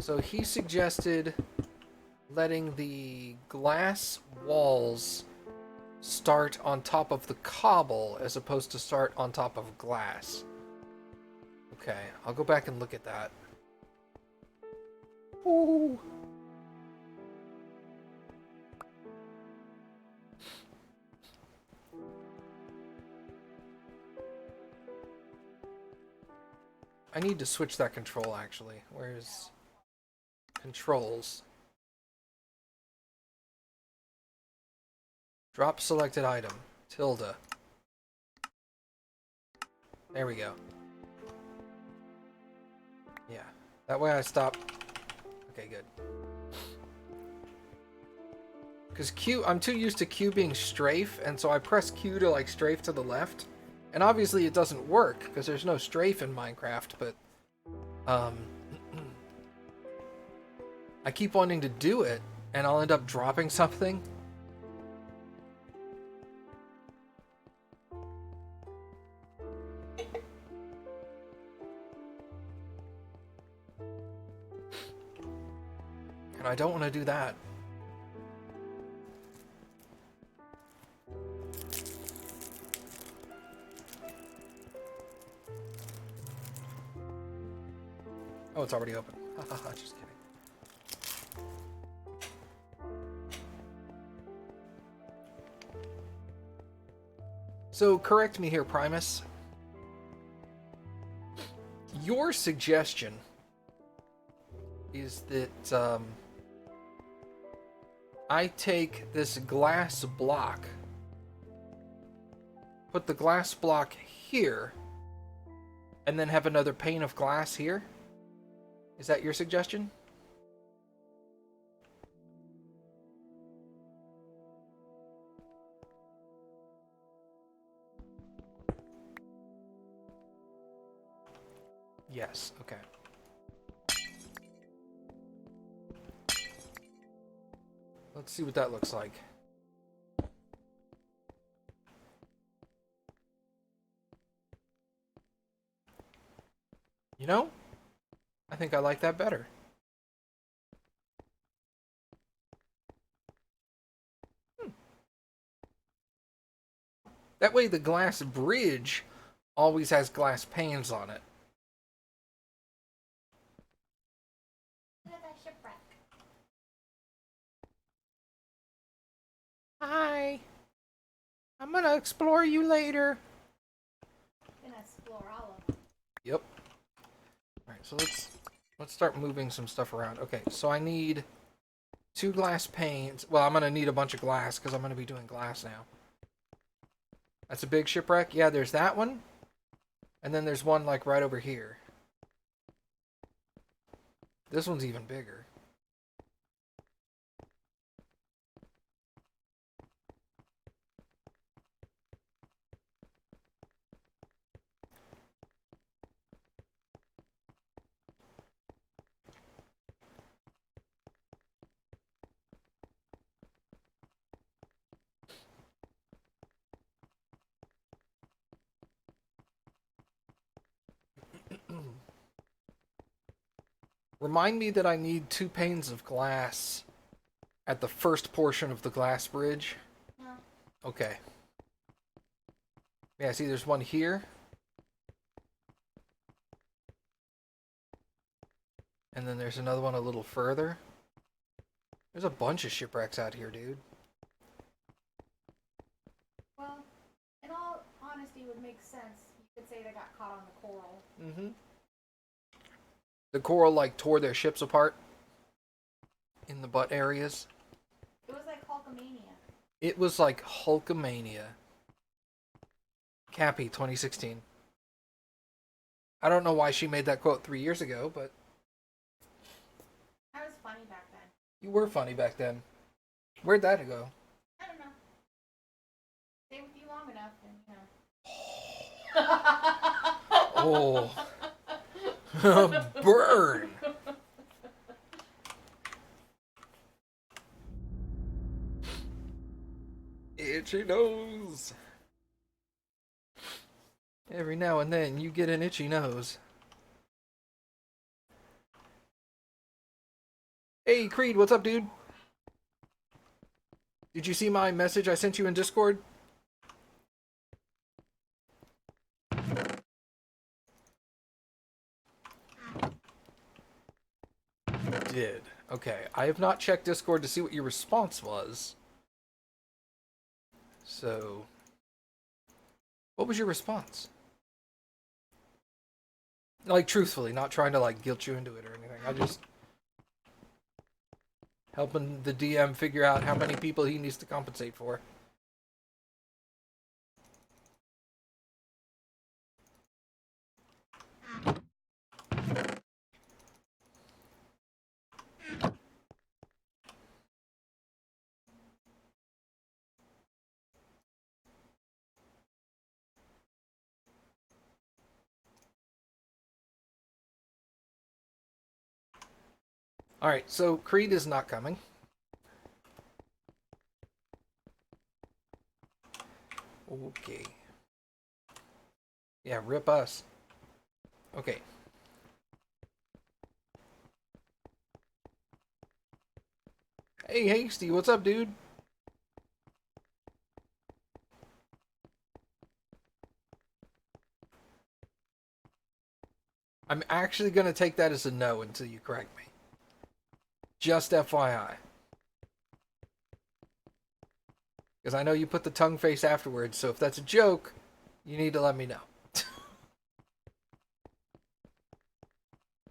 So he suggested letting the glass walls start on top of the cobble as opposed to start on top of glass. Okay, I'll go back and look at that. Ooh. I need to switch that control actually. Where's controls? Drop selected item. Tilde. There we go. Yeah. That way I stop. Okay, good. Because Q, I'm too used to Q being strafe, and so I press Q to like strafe to the left. And obviously it doesn't work, because there's no strafe in Minecraft, but I keep wanting to do it, and I'll end up dropping something. And I don't want to do that. Oh, it's already open. Haha, just kidding. So, correct me here, Primus. Your suggestion is that I take this glass block, put the glass block here, and then have another pane of glass here? Is that your suggestion? Yes, okay. Let's see what that looks like. You know, I think I like that better. That way the glass bridge always has glass panes on it. Hi. I'm gonna explore you later. I'm gonna explore all of them. Yep. Alright, so let's start moving some stuff around. Okay, so I need 2 glass panes. Well, I'm gonna need a bunch of glass because I'm gonna be doing glass now. That's a big shipwreck. Yeah, there's that one. And then there's one like right over here. This one's even bigger. Remind me that I need 2 panes of glass at the first portion of the glass bridge. No. Okay. Yeah, see, there's one here. And then there's another one a little further. There's a bunch of shipwrecks out here, dude. Well, in all honesty, it would make sense. You could say they got caught on the coral. Mm-hmm. The coral, like, tore their ships apart in the butt areas. It was like Hulkamania. It was like Hulkamania. Cappy, 2016. I don't know why she made that quote 3 years ago, but I was funny back then. you were funny back then. Where'd that go? I don't know. Stay with you long enough, and Oh. Burn! Itchy nose. Every now and then you get an itchy nose. Hey Creed, what's up, dude? Did you see my message I sent you in Discord? Did. Okay, I have not checked Discord to see what your response was. So, what was your response? Like, truthfully, not trying to, like, guilt you into it or anything. I just helping the DM figure out how many people he needs to compensate for. Alright, so Creed is not coming. Okay. Yeah, rip us. Okay. Hey, Hasty, what's up, dude? I'm actually going to take that as a no until you correct me. Just FYI. Because I know you put the tongue face afterwards, so if that's a joke, you need to let me know.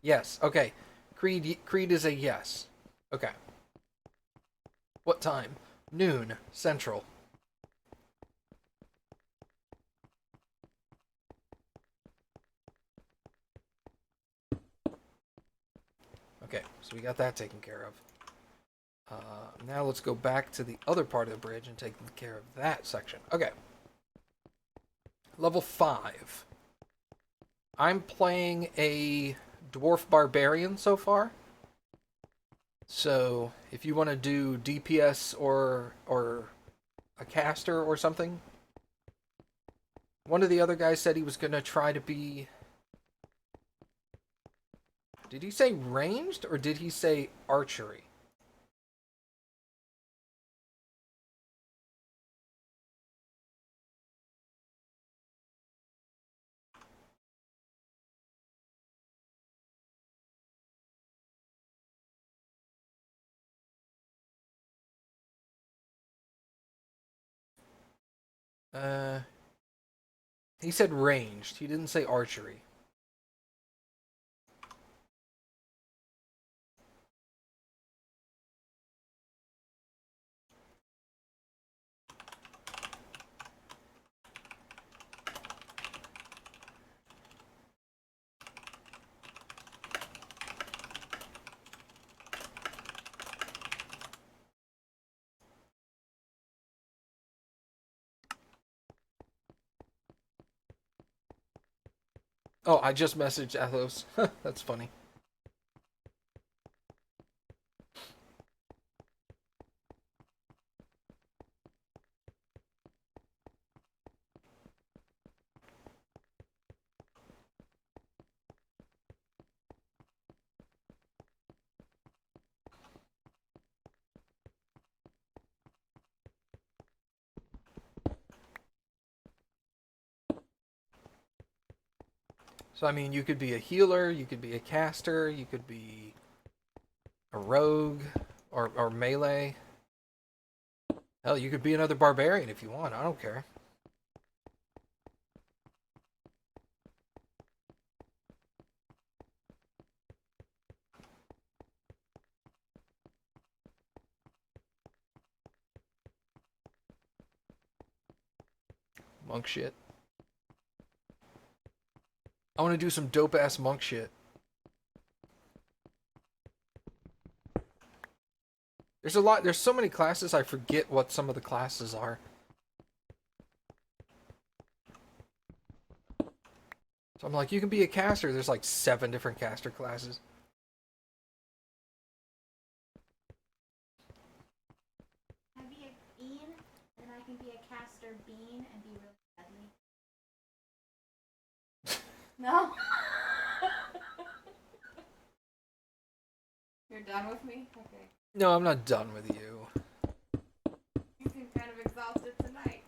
Yes, okay. Creed is a yes. Okay. What time? Noon, Central. Okay, so we got that taken care of. Now let's go back to the other part of the bridge and take care of that section. Okay. Level 5. I'm playing a Dwarf Barbarian so far. So, if you want to do DPS or a caster or something. One of the other guys said he was going to try to be... Did he say ranged or did he say archery? He said ranged. He didn't say archery. Oh, I just messaged Athos. That's funny. So, I mean, you could be a healer, you could be a caster, you could be a rogue, or melee. Hell, you could be another barbarian if you want. I don't care. Monk shit. I want to do some dope ass monk shit. There's a lot. There's so many classes. I forget what some of the classes are. So I'm like, you can be a caster. There's like 7 different caster classes. Can I be a bean, and I can be a caster bean and be really deadly? No. You're done with me? Okay. No, I'm not done with you. You seem kind of exhausted tonight.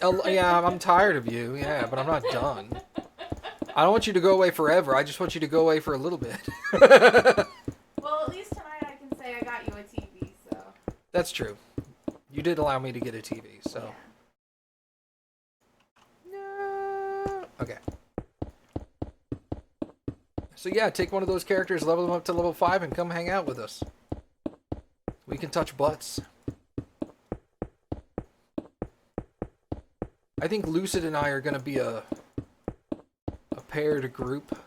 Oh, yeah, I'm tired of you. Yeah, but I'm not done. I don't want you to go away forever. I just want you to go away for a little bit. Well, at least tonight I can say I got you a TV, so. That's true. You did allow me to get a TV, so. Yeah. No. Okay. So yeah, take one of those characters, level them up to level 5, and come hang out with us. We can touch butts. I think Lucid and I are going to be a paired group.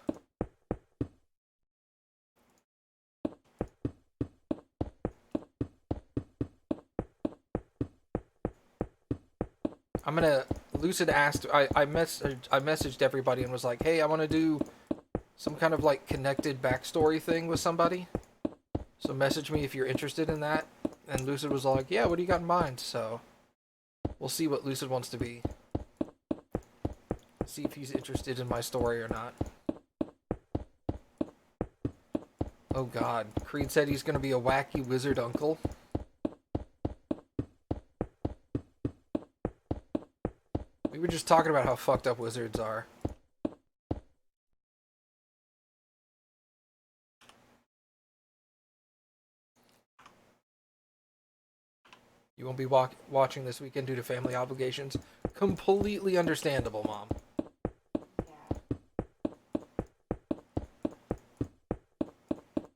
I'm gonna. Lucid asked. I messaged everybody and was like, "Hey, I want to do some kind of like connected backstory thing with somebody. So message me if you're interested in that." And Lucid was like, "Yeah, what do you got in mind?" So we'll see what Lucid wants to be. See if he's interested in my story or not. Oh God, Creed said he's gonna be a wacky wizard uncle. We were just talking about how fucked up wizards are. You won't be watching this weekend due to family obligations. Completely understandable, Mom.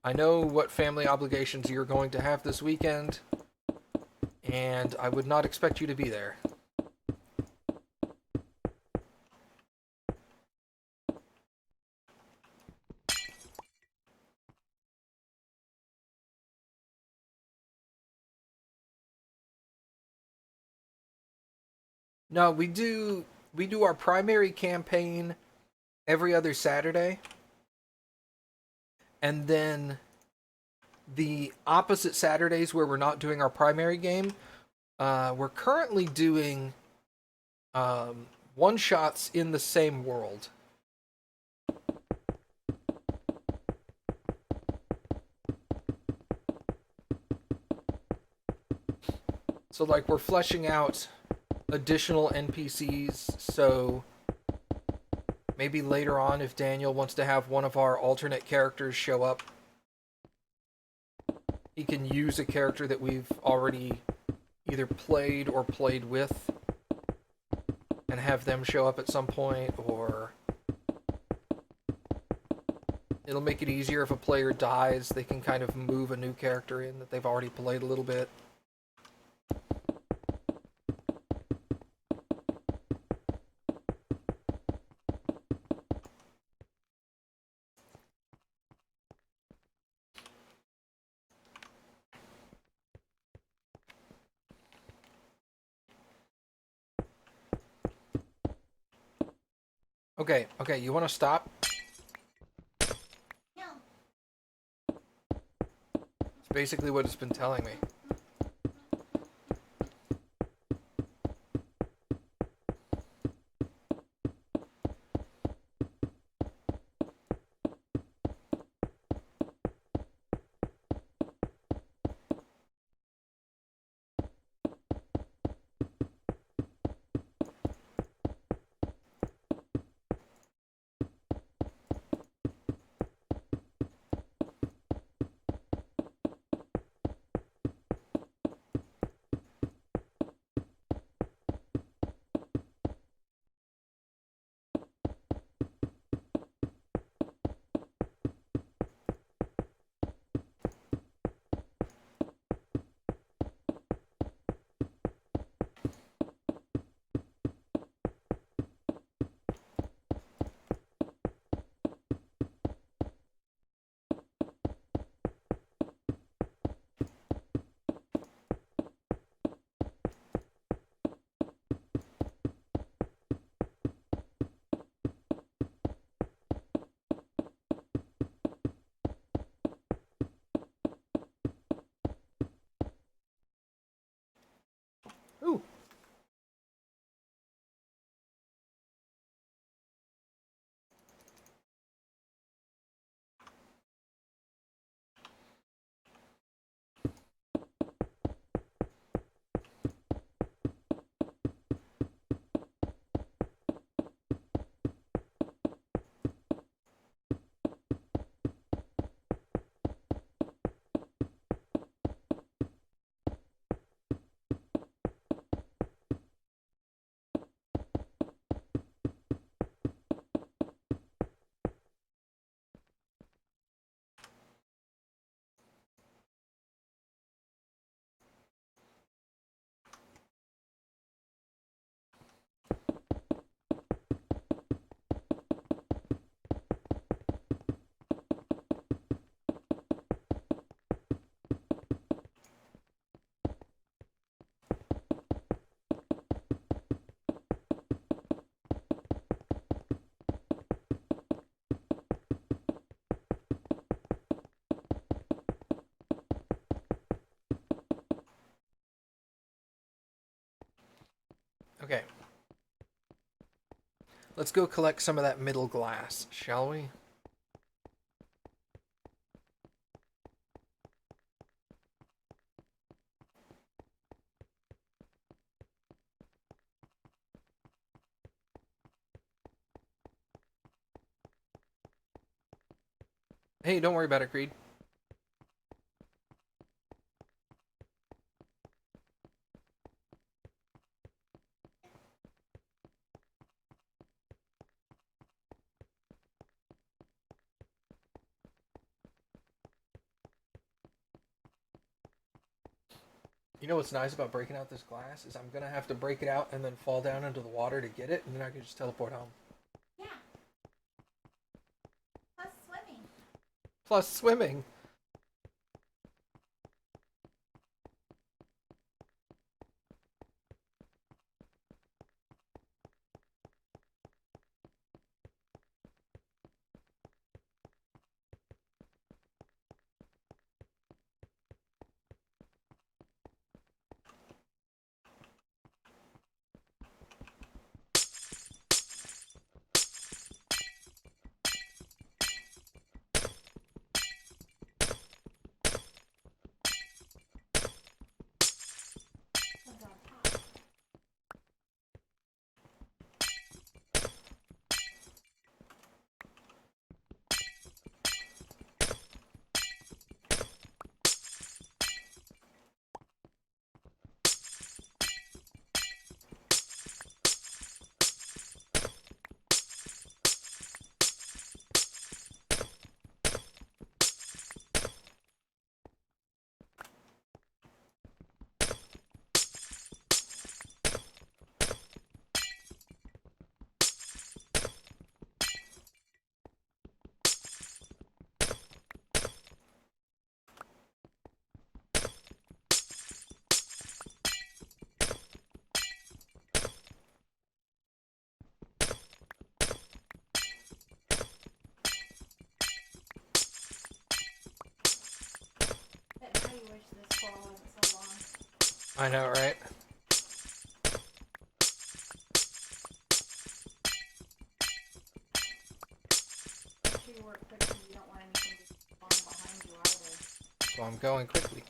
I know what family obligations you're going to have this weekend, and I would not expect you to be there. No, we do our primary campaign every other Saturday. And then the opposite Saturdays where we're not doing our primary game, we're currently doing one-shots in the same world. So, like, we're fleshing out additional NPCs, so maybe later on, if Daniel wants to have one of our alternate characters show up, he can use a character that we've already either played or played with and have them show up at some point, or it'll make it easier if a player dies, they can kind of move a new character in that they've already played a little bit. Okay, you want to stop? basically what it's been telling me. Ooh. Okay. Let's go collect some of that middle glass, shall we? Hey, don't worry about it, Creed. You know what's nice about breaking out this glass is I'm gonna have to break it out and then fall down into the water to get it, and then I can just teleport home. Yeah. Plus swimming. Plus swimming. this call wasn't so long. I know, right? Make sure you work quick because you don't want anything to fall behind you either. So I'm going quickly.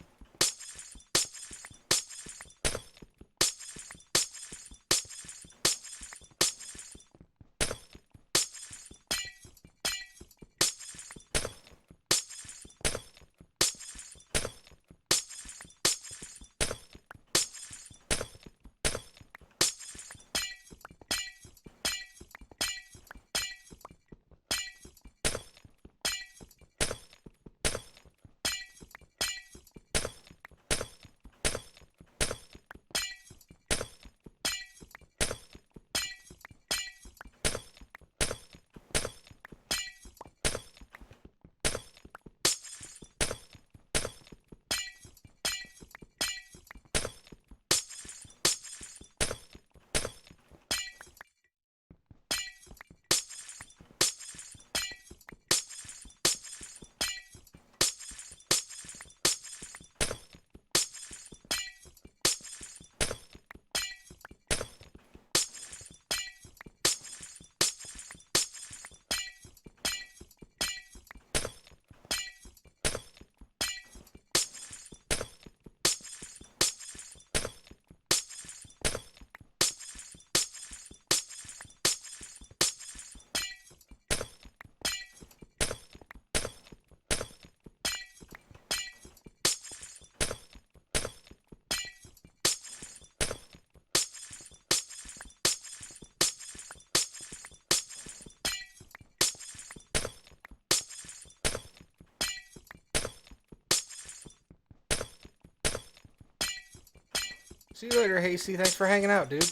See you later, Hasty. Thanks for hanging out, dude.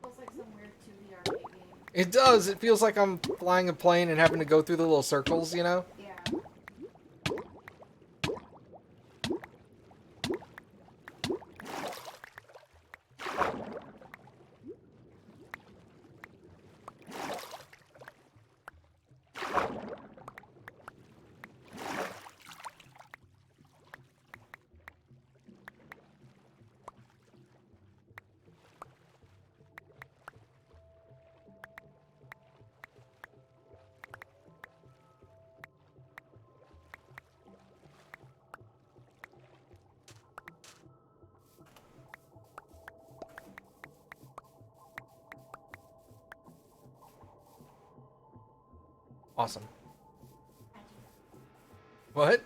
Feels like some weird 2D arcade game. It does. It feels like I'm flying a plane and having to go through the little circles, you know? Yeah. Awesome. What?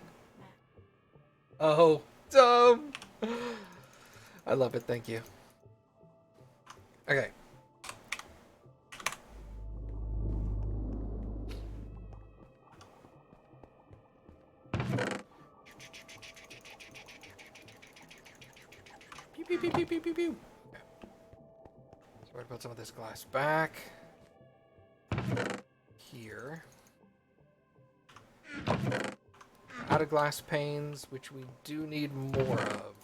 Oh, dumb. I love it. Thank you. Okay. Pew, pew, pew, pew, pew, pew, pew. Okay. So we're gonna put some of this glass back here. Out of glass panes, which we do need more of.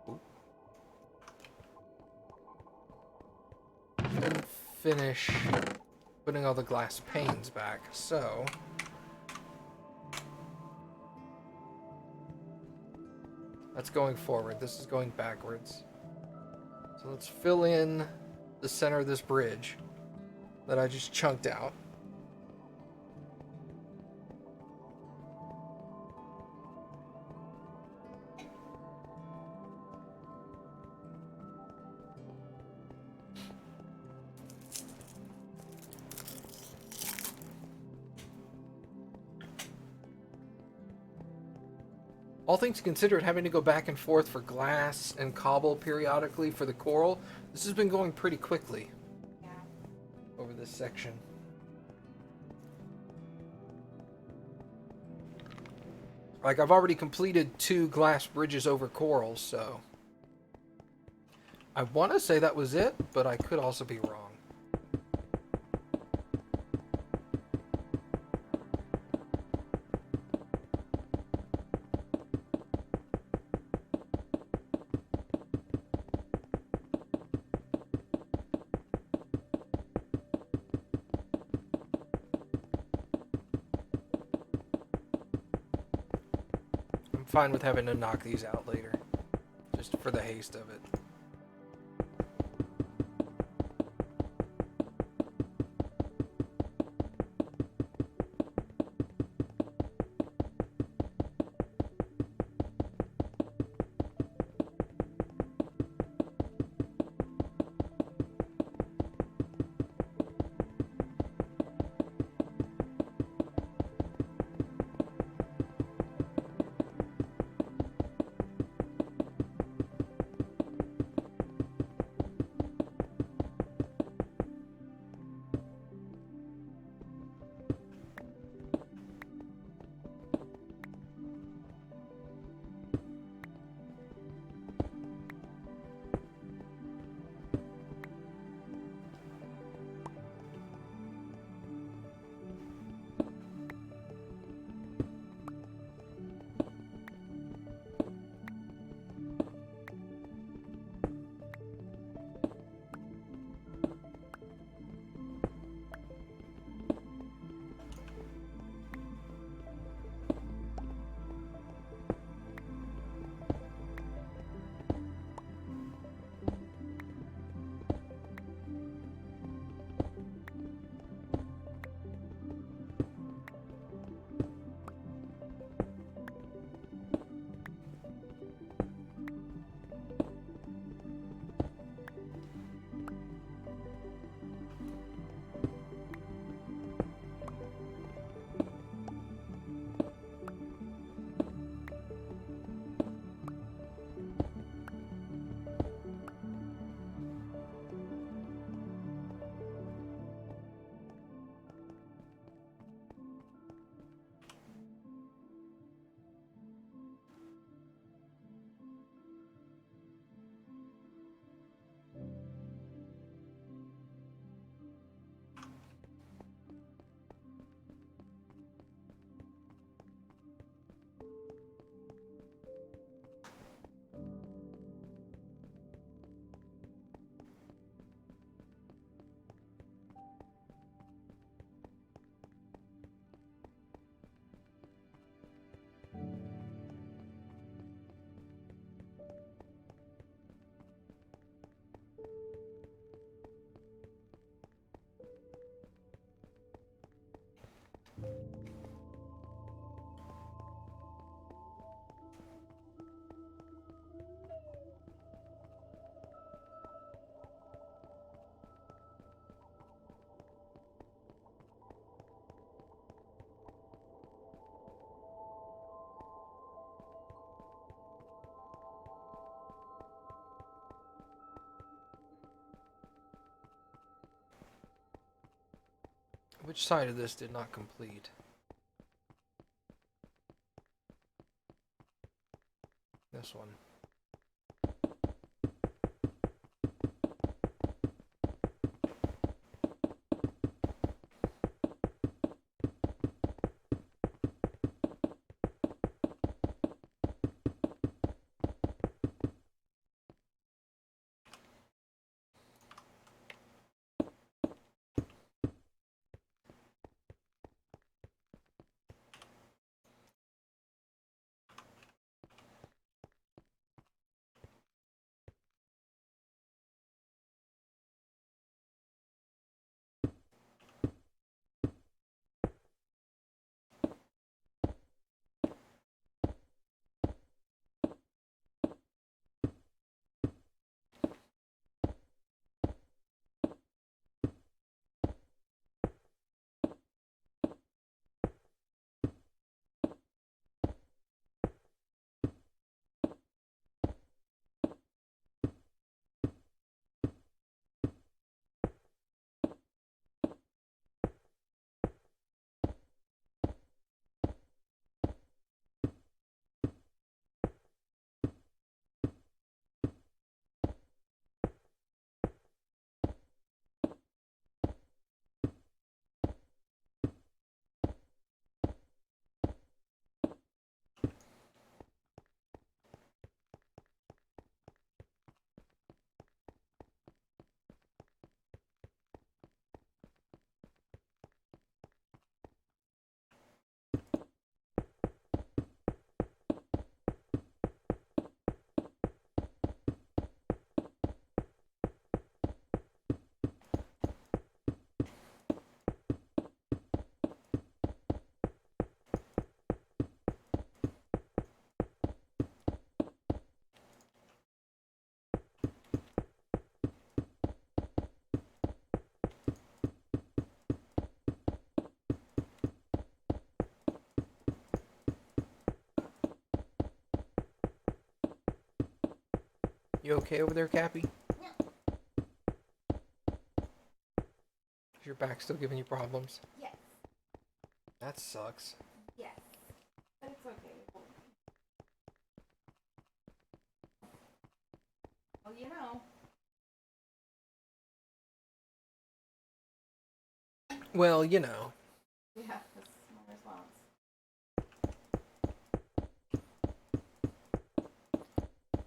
Ooh. Didn't finish putting all the glass panes back, so that's going forward. This is going backwards. So let's fill in the center of this bridge that I just chunked out. All things considered, having to go back and forth for glass and cobble periodically for the coral, this has been going pretty quickly Yeah. over this section. Like, I've already completed 2 glass bridges over corals, so... I want to say that was it, but I could also be wrong. I'm fine with having to knock these out later, just for the haste of it. Which side of this did not complete? This one. You okay over there, Cappy? Is your back still giving you problems? Yes. That sucks. Yes. But it's okay. Well, you know. Well, you know. Yeah, that's my response.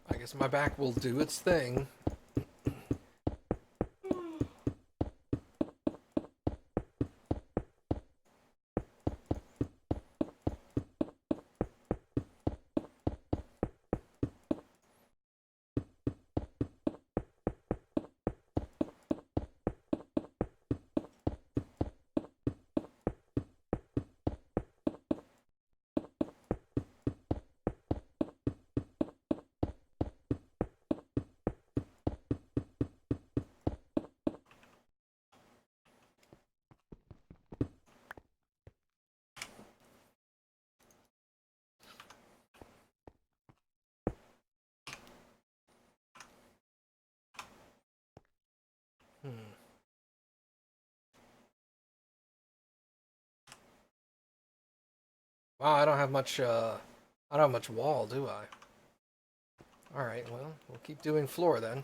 I guess my back will do its thing. Wow, I don't have much, I don't have much wall, do I? Alright, well, we'll keep doing floor then.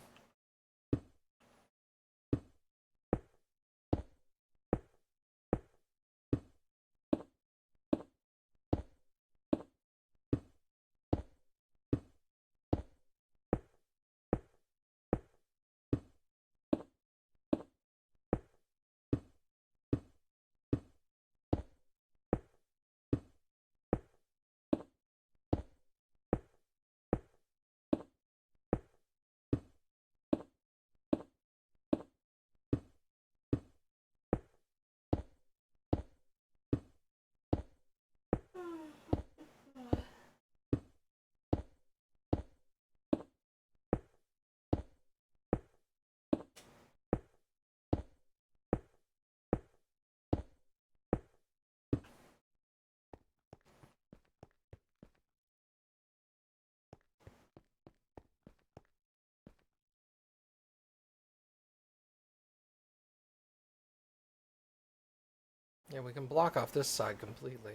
Yeah, we can block off this side completely.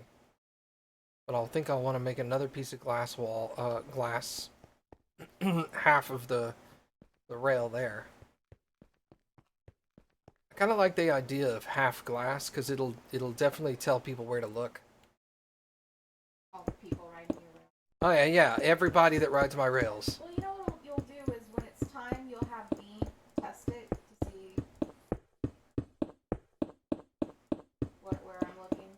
But I'll think I'll want to make another piece of glass wall, glass, half of the rail there. I kind of like the idea of half glass because it'll definitely tell people where to look. All the people riding your rail. Oh yeah, yeah, everybody that rides my rails. Well, you know what you'll do is when it's time, you'll have me test it to see where I'm looking.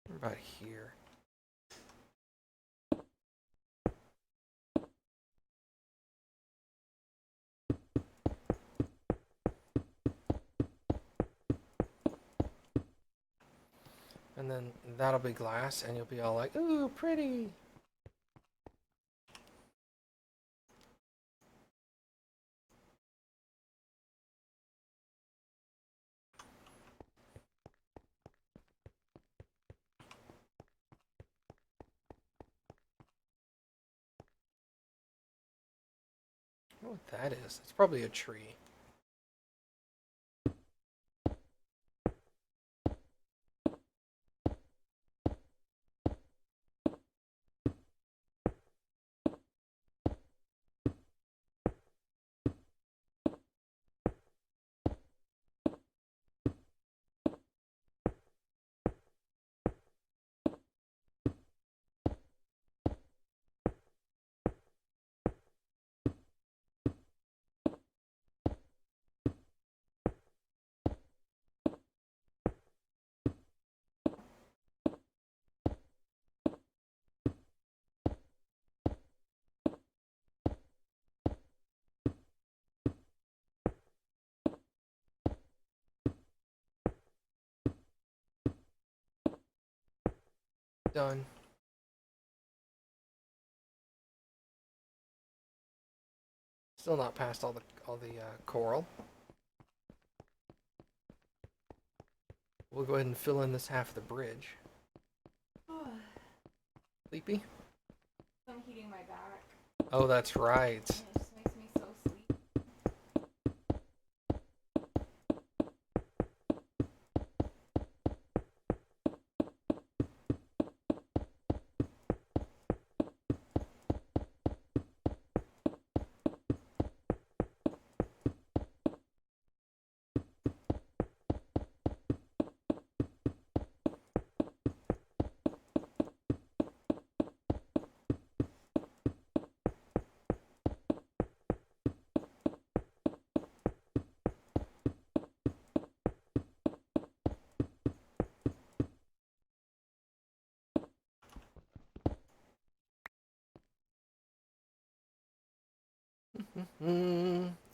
What about here? And then that'll be glass, and you'll be all like, ooh, pretty. I don't know what that is. It's probably a tree. Done. Still not past all the coral. We'll go ahead and fill in this half of the bridge. Sleepy? I'm heating my back. Oh, that's right. It just makes me so sleepy.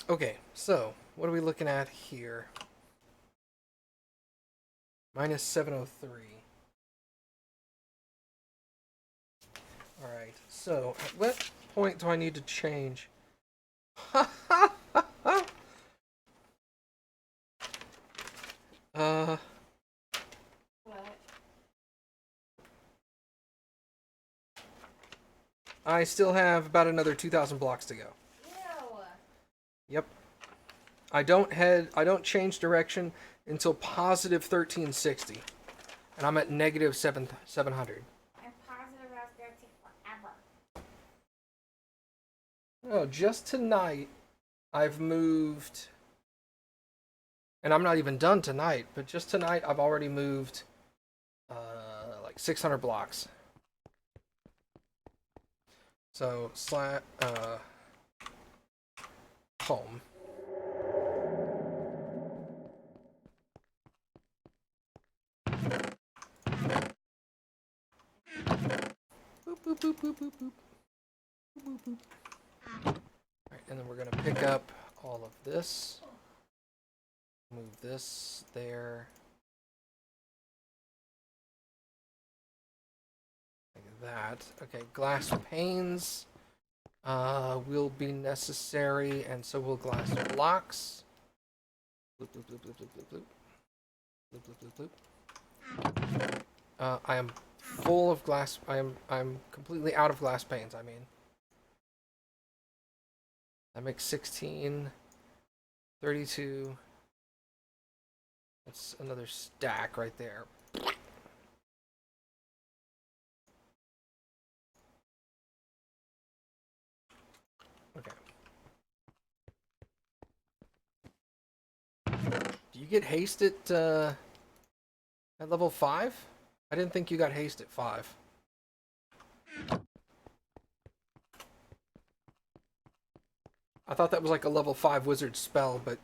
Okay, so what are we looking at here? Minus 703. Alright, so at what point do I need to change? uh, What? I still have about another 2,000 blocks to go. Ew. Yep. I don't change direction until positive 1360. And I'm at negative 700. I'm positive I was going to take forever. Oh, just tonight I've moved, and I'm not even done tonight, but just tonight I've already moved like 600 blocks. So, home. Boop, boop, boop, boop, boop, boop. Boop, boop. Alright, and then we're going to pick up all of this. Move this there. Like that. Okay, glass panes will be necessary, and so will glass blocks. Bloop, bloop, bloop, bloop, bloop, bloop, bloop. Bloop, bloop, bloop, bloop. I am full of glass. I'm completely out of glass panes. I mean, that makes 16, 32. That's another stack right there. Okay. Do you get haste at level 5? I didn't think you got haste at 5. I thought that was like a level 5 wizard spell, but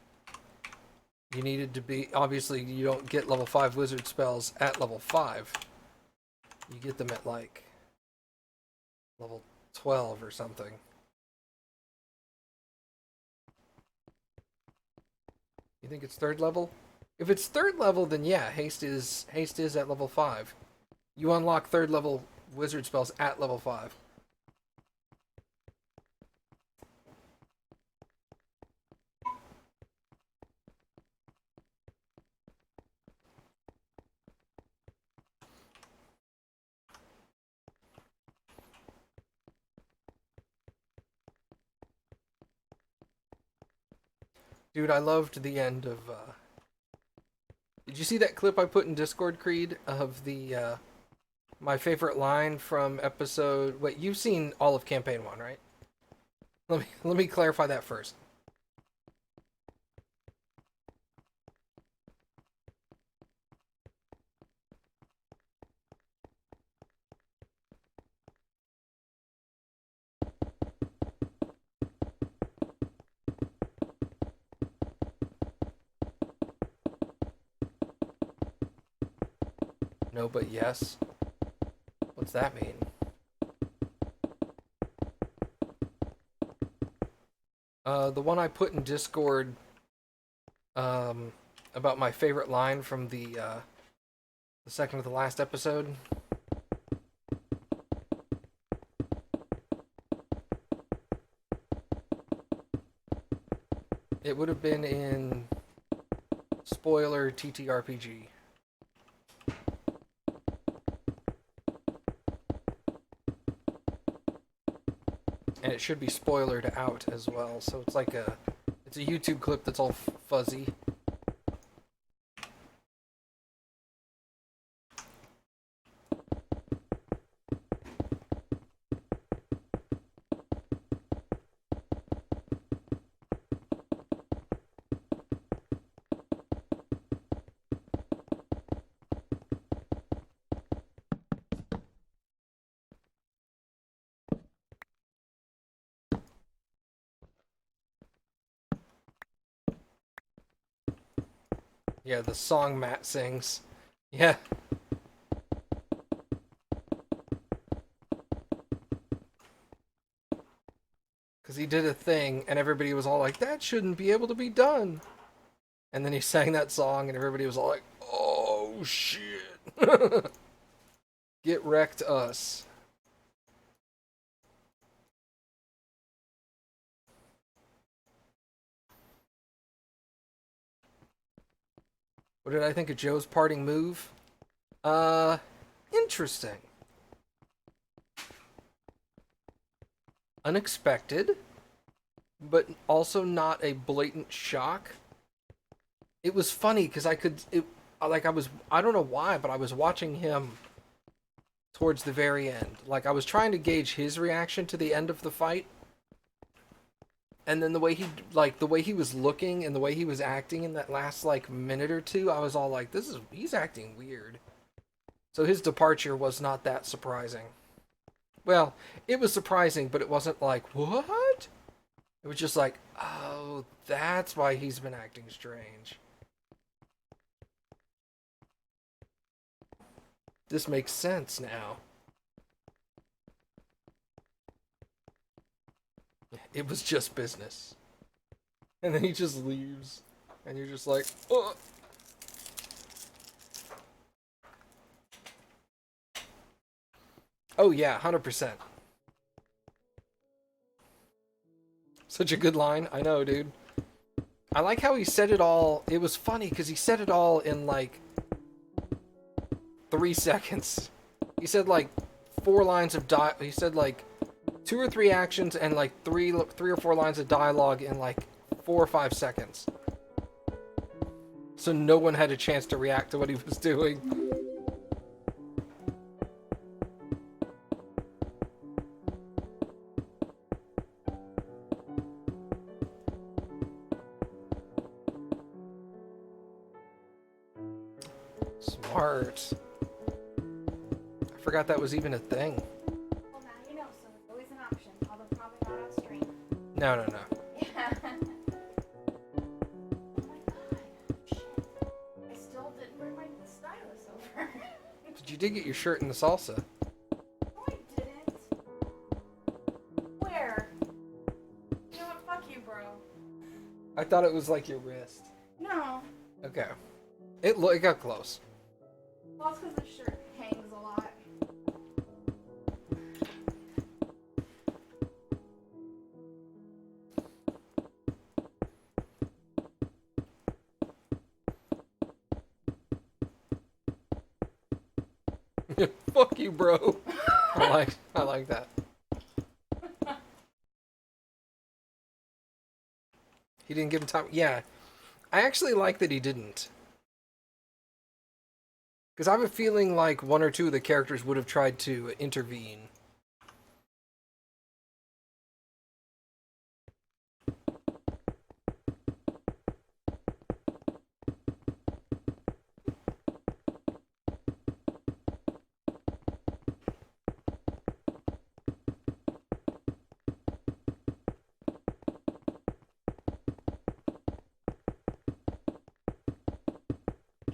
you needed to be... Obviously, you don't get level 5 wizard spells at level 5. You get them at like level 12 or something. You think it's 3rd level? If it's 3rd level, then yeah, haste is at level 5. You unlock 3rd level wizard spells at level 5. Dude, I loved the end of Did you see that clip I put in Discord, Creed, of the my favorite line from episode... Wait, you've seen all of campaign 1, right? Let me clarify that first. No, but yes. What's that mean? The one I put in Discord about my favorite line from the second to the last episode. It would have been in spoiler TTRPG. And it should be spoilered out as well. So it's like it's a YouTube clip that's all fuzzy. Yeah, the song Matt sings. Yeah. Because he did a thing, and everybody was all like, that shouldn't be able to be done. And then he sang that song, and everybody was all like, oh, shit. Get wrecked us. What did I think of Joe's parting move? Interesting. Unexpected, but also not a blatant shock. It was funny because I don't know why, but I was watching him towards the very end. Like, I was trying to gauge his reaction to the end of the fight. And then the way he was looking and the way he was acting in that last, like, minute or two, I was all like, he's acting weird. So his departure was not that surprising. Well, it was surprising, but it wasn't like, what? It was just like, oh, that's why he's been acting strange. This makes sense now. It was just business. And then he just leaves. And you're just like, oh. Oh yeah, 100%. Such a good line. I know, dude. I like how he said it all. It was funny because he said it all in like 3 seconds. He said like 4 lines of he said like 2 or 3 actions and like 3 or 4 lines of dialogue in like 4 or 5 seconds. So no one had a chance to react to what he was doing. Smart. I forgot that was even a thing. Well, now you know, so it's always an option, although probably not on stream. No. Yeah. Oh my god. Shit. I still didn't bring my stylus over. But you did get your shirt in the salsa. No, I didn't. Where? You know what? Fuck you, bro. I thought it was like your wrist. No. Okay. It got close. Well, it's because the shirt hangs a lot. Fuck you, bro. I like that. He didn't give him time. Yeah. I actually like that he didn't. Because I have a feeling like 1 or 2 of the characters would have tried to intervene.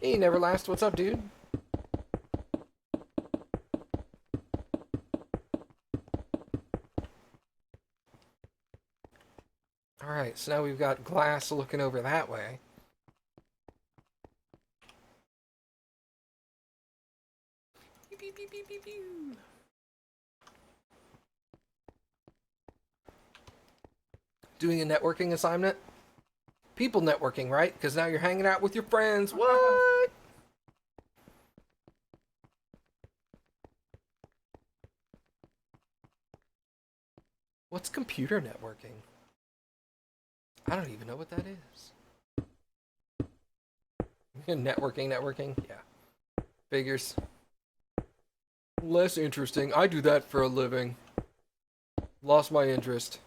Hey, Neverlast, what's up, dude? Alright, so now we've got Glass looking over that way. Pew, pew, pew, pew, pew, pew. Doing a networking assignment? People networking, right? Because now you're hanging out with your friends. What? What's computer networking? I don't even know what that is. Networking? Yeah. Figures. Less interesting. I do that for a living. Lost my interest.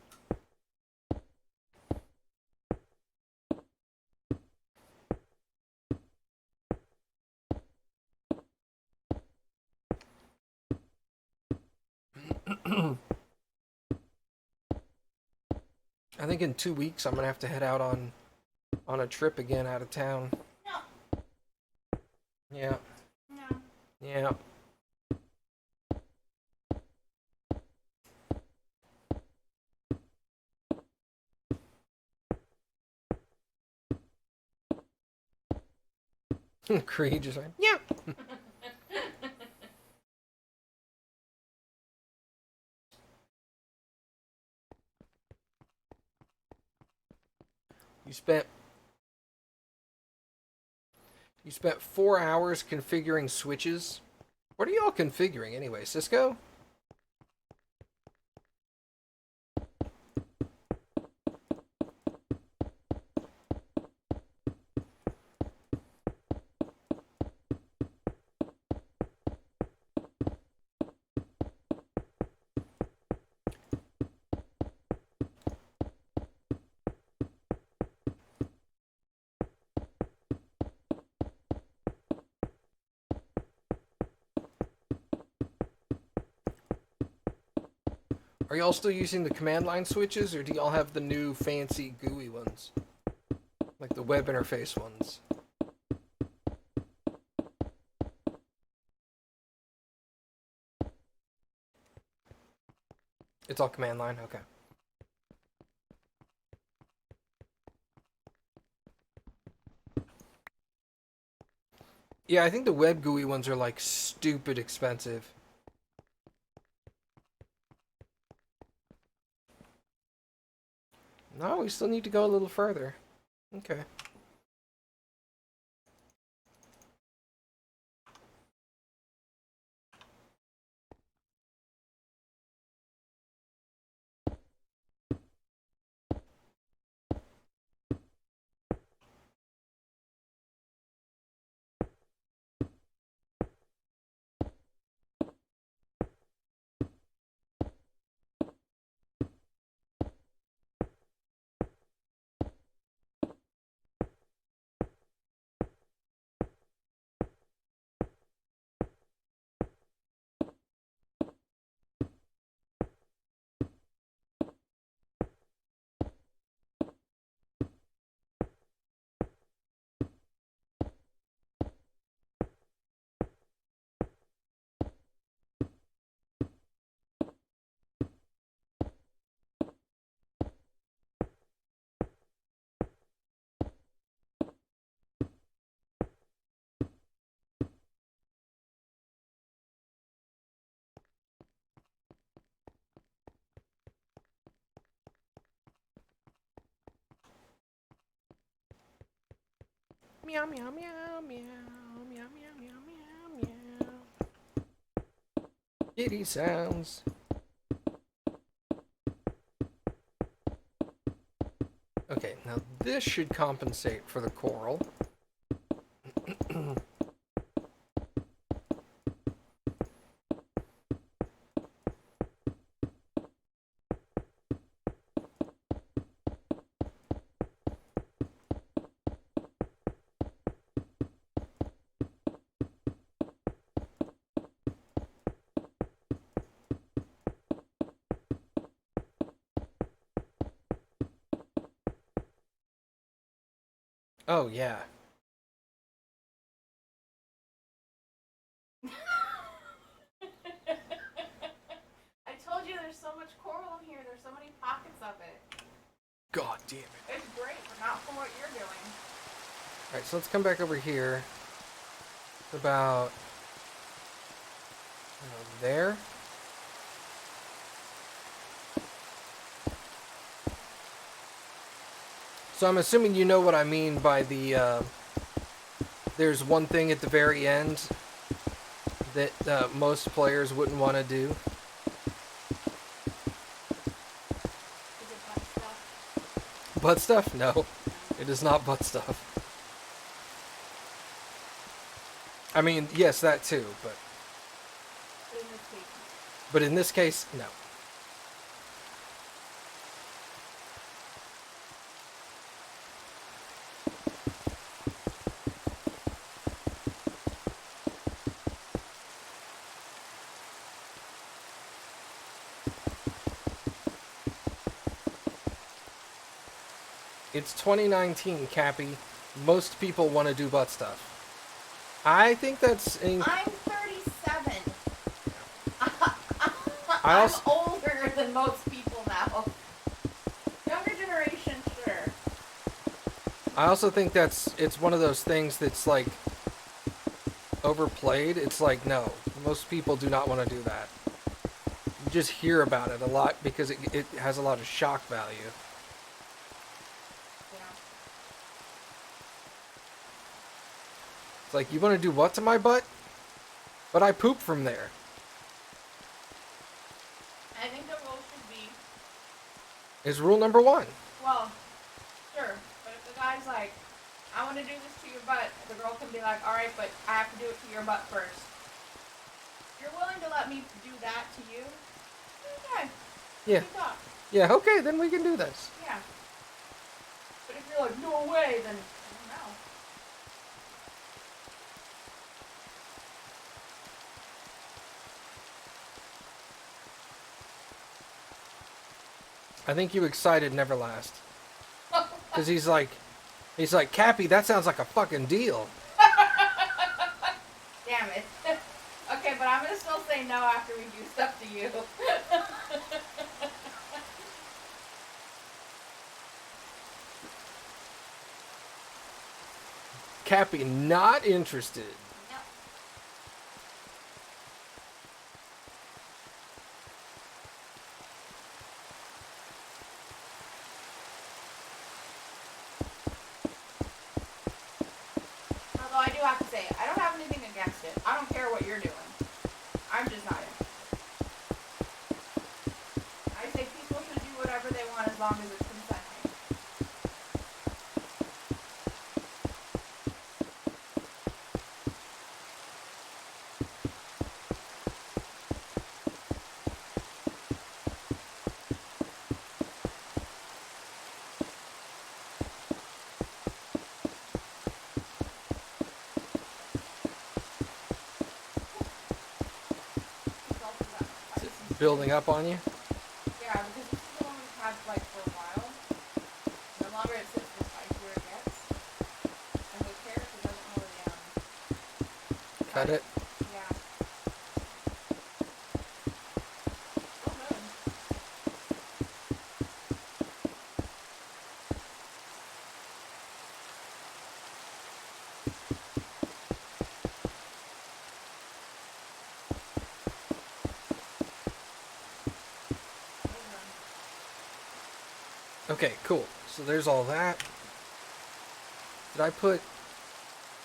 I think in 2 weeks I'm gonna have to head out on a trip again out of town. No. Yeah. No. Yeah. Creed just like, yeah. You spent 4 hours configuring switches. What are y'all configuring anyway? Cisco? Are y'all still using the command line switches, or do y'all have the new fancy GUI ones? Like the web interface ones? It's all command line? Okay. Yeah, I think the web GUI ones are like stupid expensive. No, we still need to go a little further. Okay. Meow meow meow meow meow meow meow meow meow. Kitty sounds. Okay, now this should compensate for the coral. Oh, yeah. I told you there's so much coral in here. There's so many pockets of it. God damn it. It's great, but not from what you're doing. Alright, so let's come back over here. It's about there. So I'm assuming you know what I mean by the, there's one thing at the very end that most players wouldn't want to do. Is it butt stuff? Butt stuff? No, it is not butt stuff. I mean, yes, that too, but But in this case, in this case, no. It's 2019, Cappy. Most people want to do butt stuff. I think that's... I'm 37. I I'm also- older than most people now. Younger generation, sure. I also think it's one of those things that's like overplayed. It's like, no, most people do not want to do that. You just hear about it a lot because it has a lot of shock value. Yeah. It's like, you want to do what to my butt? But I poop from there. I think the rule should be, Is rule number 1. well, sure, but if the guy's like, I want to do this to your butt, the girl can be like, alright, but I have to do it to your butt first. You're willing to let me do that to you? Okay. Yeah. Keep talk. Yeah, okay, then we can do this. Yeah. But if you're like, no way, then I don't know. I think you excited never last. Because he's like, Cappy, that sounds like a fucking deal. Damn it. Okay, but I'm gonna still say no after we do stuff to you. Cappy, not interested. No. Although I do have to say, I don't have anything against it. I don't care what you're doing. I'm just not in. I say people should do whatever they want as long as it's consenting. It's also got ice. Building up on you. Yeah, because this is the one we've had like for a while. The longer it sits, the spicier it gets. And the character doesn't really Cut it. Yeah. Still good. Okay, cool. So there's all that. Did I put...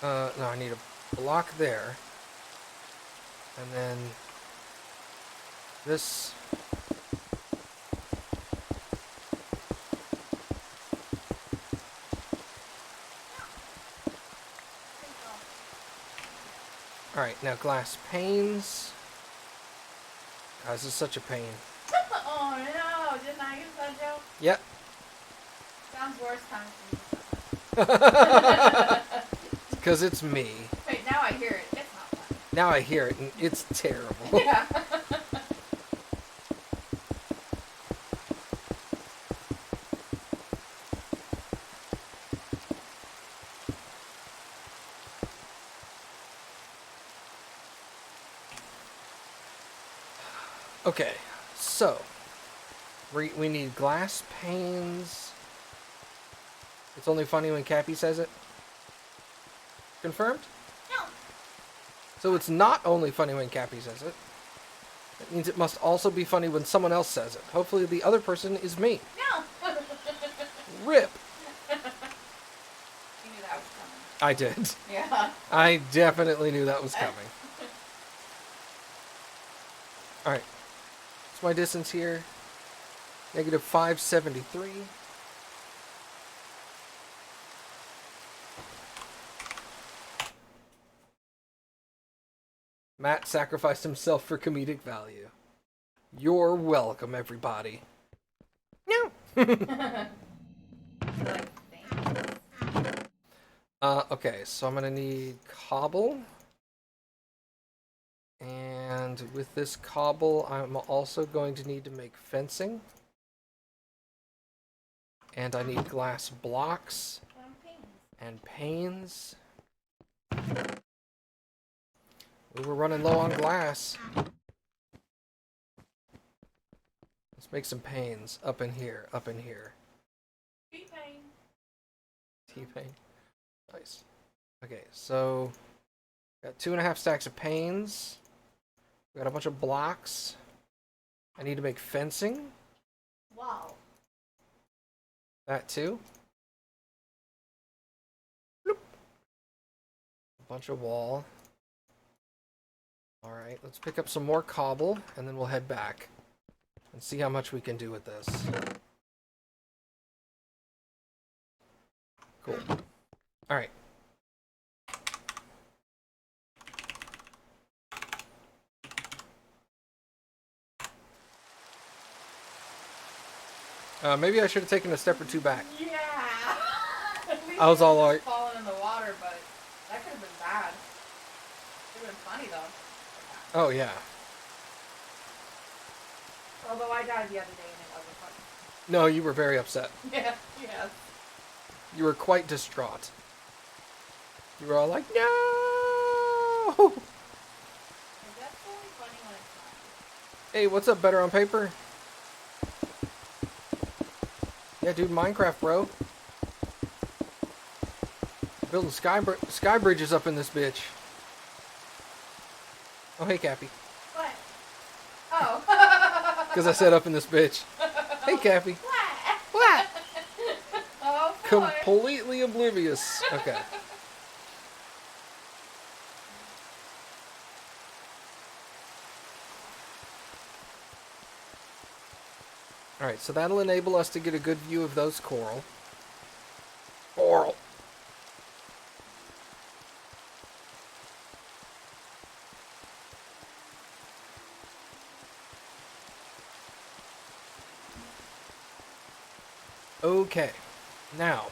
no, I need a block there. And then... this... Alright, now glass panes. God, this is such a pain. Oh no, didn't I use that joke? Yep. Sounds worse time for me. Because it's me. Wait, now I hear it. It's not funny. Now I hear it, and it's terrible. Yeah. Okay, so... we need glass panes. It's only funny when Cappy says it. Confirmed? No. So it's not only funny when Cappy says it. That means it must also be funny when someone else says it. Hopefully the other person is me. No. Rip. I did. Yeah. I definitely knew that was coming. Alright. What's my distance here? Negative 573. Matt sacrificed himself for comedic value. You're welcome, everybody. No. Okay, so I'm gonna need cobble. And with this cobble, I'm also going to need to make fencing. And I need glass blocks and panes. We were running low on glass. Let's make some panes up in here, up in here. T-Pain. T-Pain. Nice. Okay, so got 2.5 stacks of panes. We got a bunch of blocks. I need to make fencing. Wow. That too. Bloop. A bunch of wall. Alright, let's pick up some more cobble, and then we'll head back and see how much we can do with this. Cool. Alright. Maybe I should have taken a step or two back. Yeah. I was all like... falling in the water, but that could have been bad. It would have been funny, though. Oh, yeah. Although I died the other day and it wasn't funny. No, you were very upset. Yeah, yeah. You were quite distraught. You were all like, no! That's only funny when it's not. Hey, what's up, Better on Paper? Yeah, dude, Minecraft, bro. Building sky bridges up in this bitch. Oh, hey, Cappy. What? Oh. Because I said up in this bitch. Hey, Cappy. What? Oh, boy. Completely oblivious. Okay. Alright, so that'll enable us to get a good view of those coral. Coral. Okay. Now.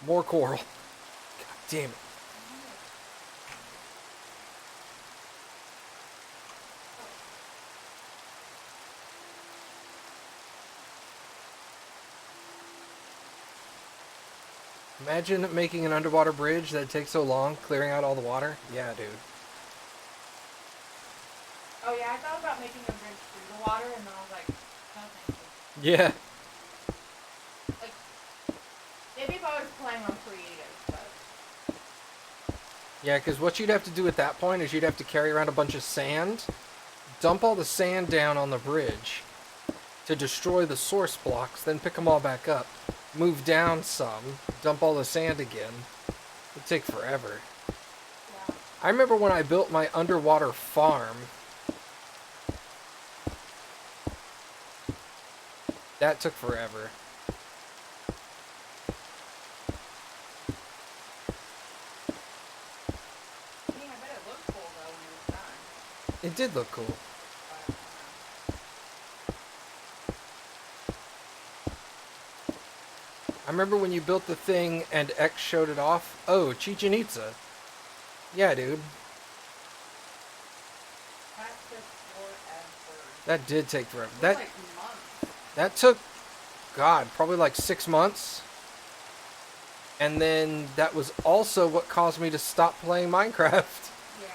More coral. God damn it. Imagine making an underwater bridge that takes so long, clearing out all the water. Yeah, dude. Oh, yeah, I thought about making a bridge through the water, and then I was like, no, thank you. Yeah. Like, maybe if I was playing on creative, but... Yeah, because what you'd have to do at that point is you'd have to carry around a bunch of sand, dump all the sand down on the bridge to destroy the source blocks, then pick them all back up, move down some, dump all the sand again. It'd take forever. Yeah. I remember when I built my underwater farm. That took forever. I mean, I bet it looked cool, though, when it was done. It did look cool. But, I remember when you built the thing and X showed it off. Oh, Chichen Itza. Yeah, dude. that took forever. That did take forever. It was That like months. that took, God, probably like 6 months. And then that was also what caused me to stop playing Minecraft. Yeah.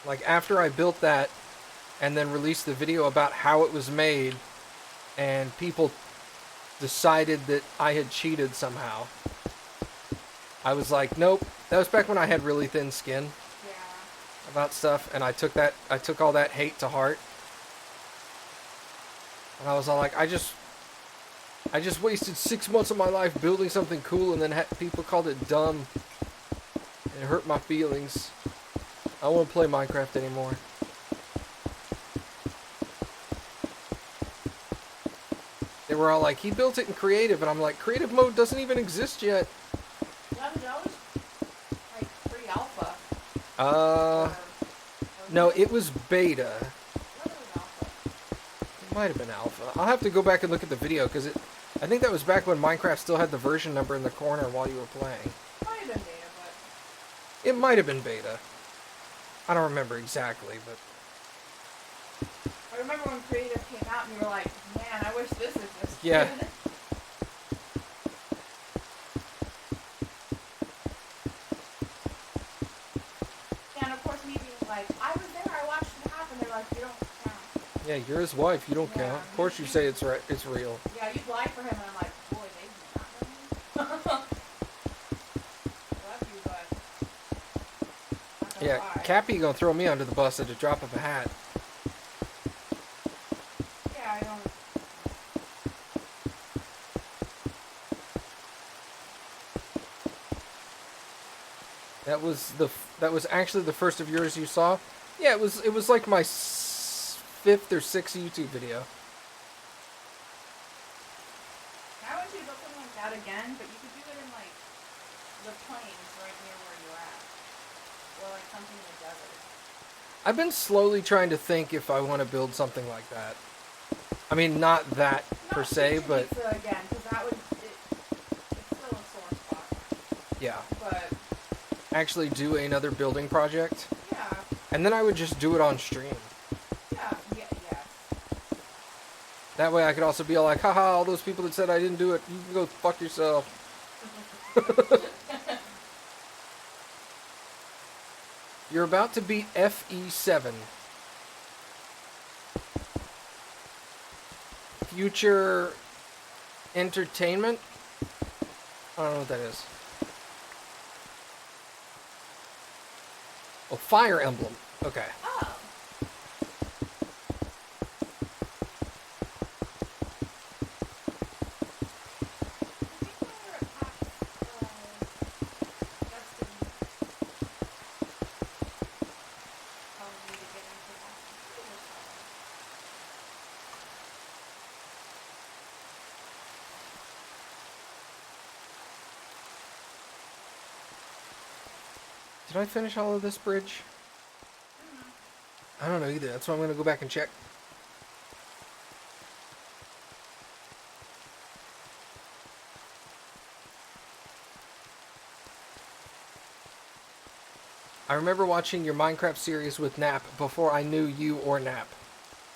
Like, after I built that and then released the video about how it was made, and people decided that I had cheated somehow, I was like, nope. That was back when I had really thin skin Yeah. about stuff, and I took all that hate to heart. And I was all like, I just wasted 6 months of my life building something cool, and then people called it dumb. And it hurt my feelings. I don't want to play Minecraft anymore. They were all like, he built it in creative, and I'm like, creative mode doesn't even exist yet. Yeah, but that was like pre-alpha. Uh, Or no, it was beta. what was alpha? It might have been alpha. I'll have to go back and look at the video, because I think that was back when Minecraft still had the version number in the corner while you were playing. Might have been beta, but It might have been beta. I don't remember exactly, but... I remember when creative came out and you were like, man, I wish this existed. Yeah. And of course me being like, I was there, I watched it happen. They're like, you don't count. Yeah, you're his wife. You don't Yeah. count. Of course you say it's right. It's real. Yeah, you'd lie for him, and I'm like, boy, they do not know me. Love you, but not gonna Yeah, lie. Cappy gonna throw me under the bus at the drop of a hat. Yeah, I don't. That was actually the first of yours you saw. Yeah, it was like my fifth or sixth YouTube video. I would do something like that again, but you could do it in like the plains right near where you're at, or like something in the desert. I've been slowly trying to think if I want to build something like that. I mean, not that per Not se, Kitchen but Pizza again, because that would it's still a sore spot. yeah, But actually do another building project, yeah, and then I would just do it on stream. yeah. That way I could also be all like, haha, all those people that said I didn't do it, you can go fuck yourself. You're about to beat FE7. Future Entertainment? I don't know what that is. Oh, Fire Emblem. Okay. Oh. Did I finish all of this bridge? I don't know either. That's why I'm going to go back and check. I remember watching your Minecraft series with Nap before I knew you or Nap.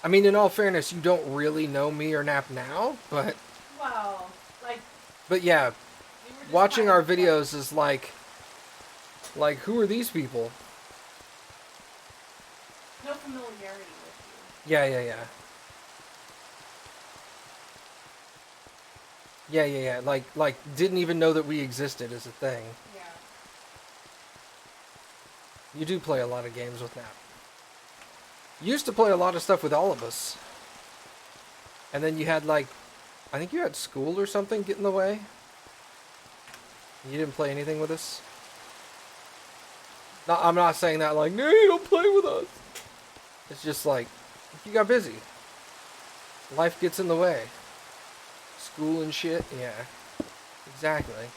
I mean, in all fairness, you don't really know me or Nap now, but... Well, like... But yeah, We were just watching kind our of, videos is like, who are these people? no familiarity with Yeah. Yeah. Like, didn't even know that we existed as a thing. you. Yeah. You do play a lot of games with Nap. You used to play a lot of stuff with all of us. And then you had, like, I think you had school or something get in the way. You didn't play anything with us. No, I'm not saying that like, no, you don't play with us. It's just like, you got busy. Life gets in the way. School and shit, yeah. Exactly.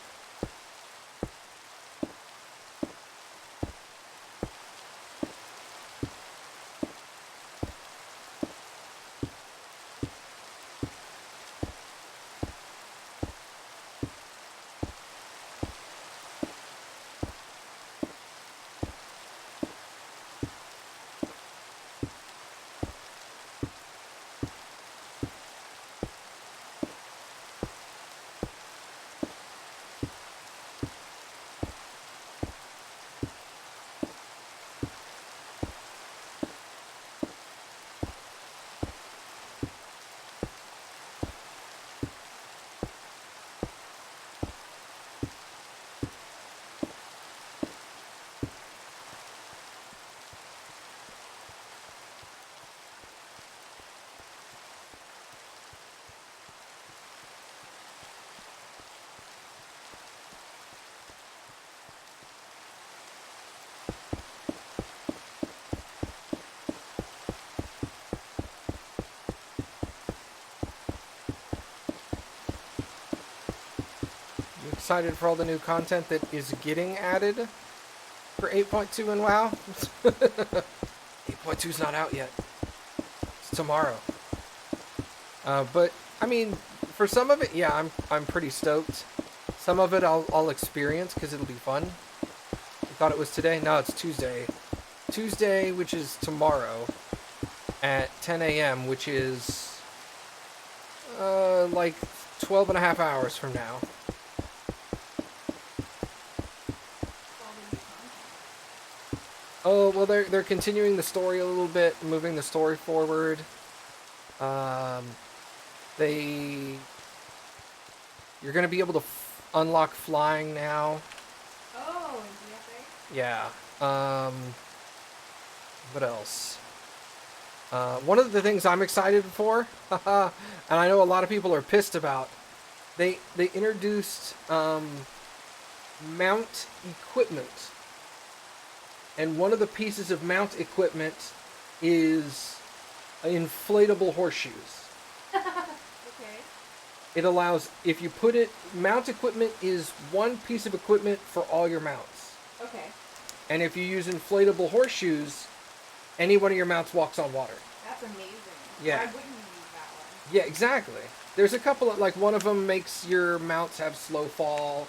You excited for all the new content that is getting added for 8.2 in WoW? 8.2 is not out yet. It's tomorrow. But I mean, for some of it, yeah, I'm pretty stoked. Some of it I'll experience because it'll be fun. You thought it was today? No, it's Tuesday. Tuesday, which is tomorrow, at 10 a.m., which is like 12 and a half hours from now. Oh, well, they're continuing the story a little bit, moving the story forward. You're gonna be able to unlock flying now. Oh, in DFA? Yeah. What else? One of the things I'm excited for, and I know a lot of people are pissed about, they introduced mount equipment. And one of the pieces of mount equipment is inflatable horseshoes. Okay. It allows, if you put it, mount equipment is one piece of equipment for all your mounts. Okay. And if you use inflatable horseshoes, any one of your mounts walks on water. That's amazing. Yeah. Why wouldn't you use that one? Yeah, exactly. There's a couple of, like, one of them makes your mounts have slow fall,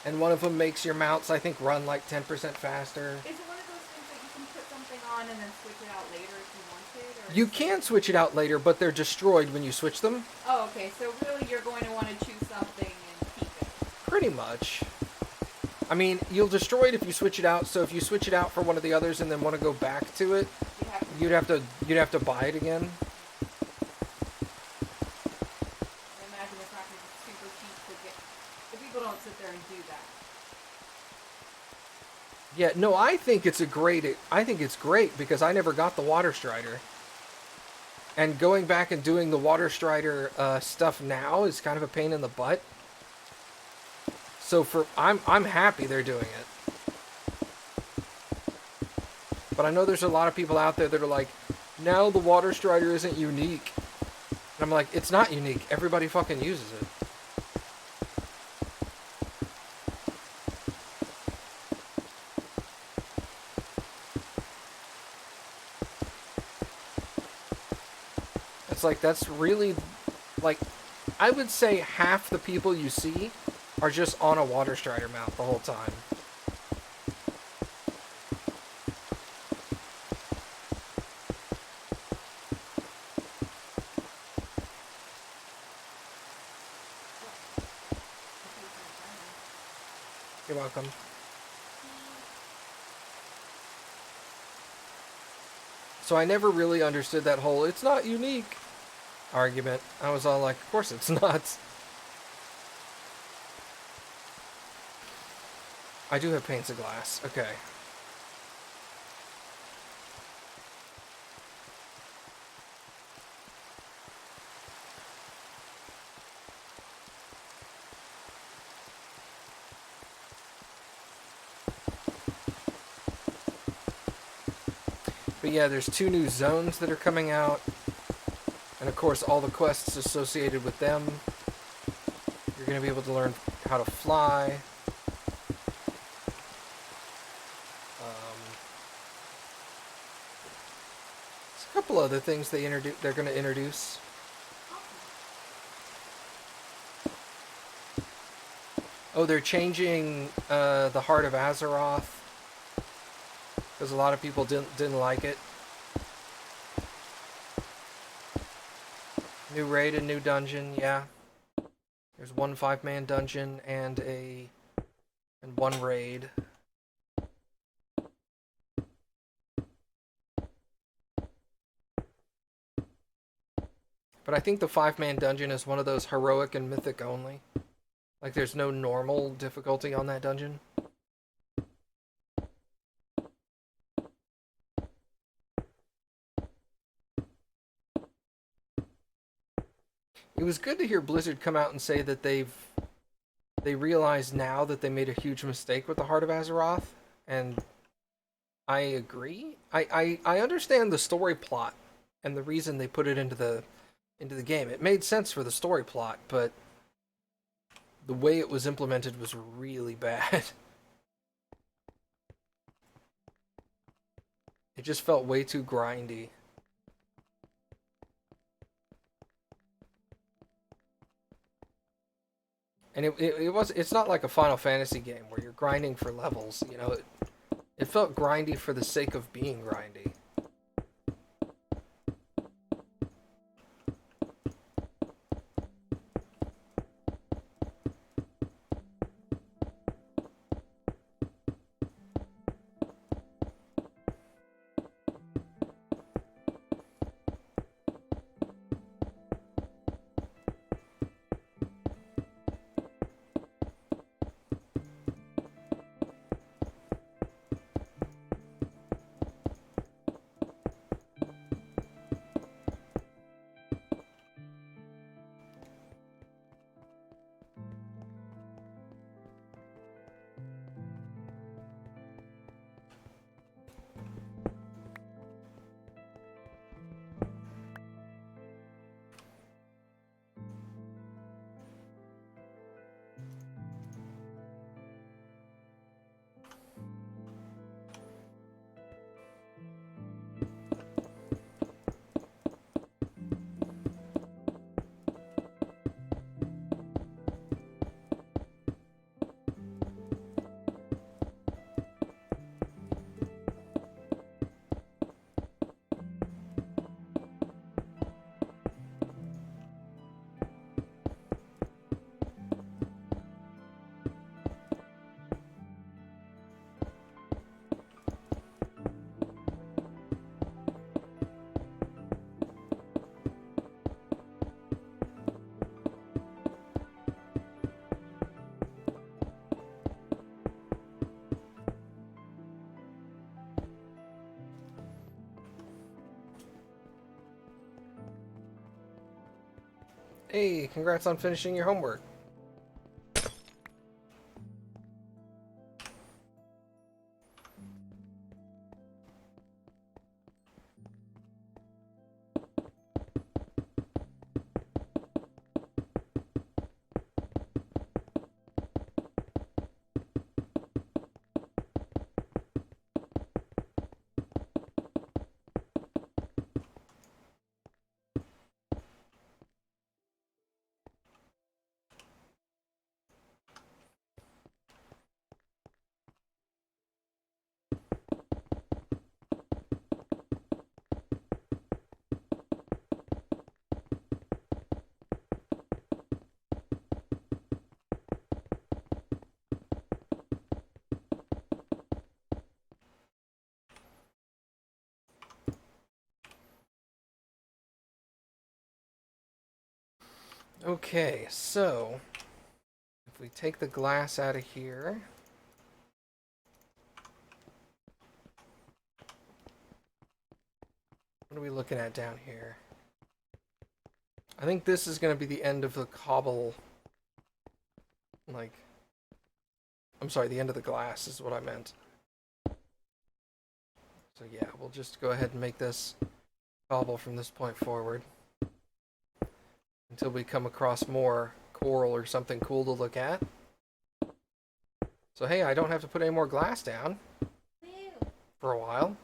and one of them makes your mounts, I think, run like 10% faster. Is it one of those things that you can put something on and then switch it out later if you want it? Or You can switch it out later, but they're destroyed when you switch them. Oh, okay. So really you're going to want to choose something and keep it. Pretty much. I mean, you'll destroy it if you switch it out, so if you switch it out for one of the others and then want to go back to it, you'd have to buy it again. I imagine it's not going to be super cheap to get. The people don't sit there and do that. Yeah, no, I think it's great because I never got the Water Strider. And going back and doing the Water Strider stuff now is kind of a pain in the butt. So I'm happy they're doing it. But I know there's a lot of people out there that are like, now the Water Strider isn't unique. And I'm like, it's not unique. Everybody fucking uses it. It's like, that's really, like, I would say half the people you see are just on a Water Strider mount the whole time. You're welcome. So I never really understood that whole "it's not unique" argument. I was all like, of course it's not. I do have panes of glass. Okay. But yeah, there's 2 new zones that are coming out. And of course, all the quests associated with them. You're going to be able to learn how to fly. There's a couple other things they're going to introduce. Oh, they're changing the Heart of Azeroth. Because a lot of people didn't like it. New raid and new dungeon, yeah. There's 1 5-man dungeon and one raid. But I think the 5-man dungeon is one of those heroic and mythic only. Like, there's no normal difficulty on that dungeon. It was good to hear Blizzard come out and say that they realize now that they made a huge mistake with the Heart of Azeroth, and I agree. I understand the story plot and the reason they put it into the game. It made sense for the story plot, but the way it was implemented was really bad. It just felt way too grindy. And it's not like a Final Fantasy game where you're grinding for levels, you know. It felt grindy for the sake of being grindy. Hey, congrats on finishing your homework. Okay, so if we take the glass out of here, what are we looking at down here? I think this is going to be the end of the cobble, like, I'm sorry, the end of the glass is what I meant. So yeah, we'll just go ahead and make this cobble from this point forward until we come across more coral or something cool to look at. So hey, I don't have to put any more glass down for a while.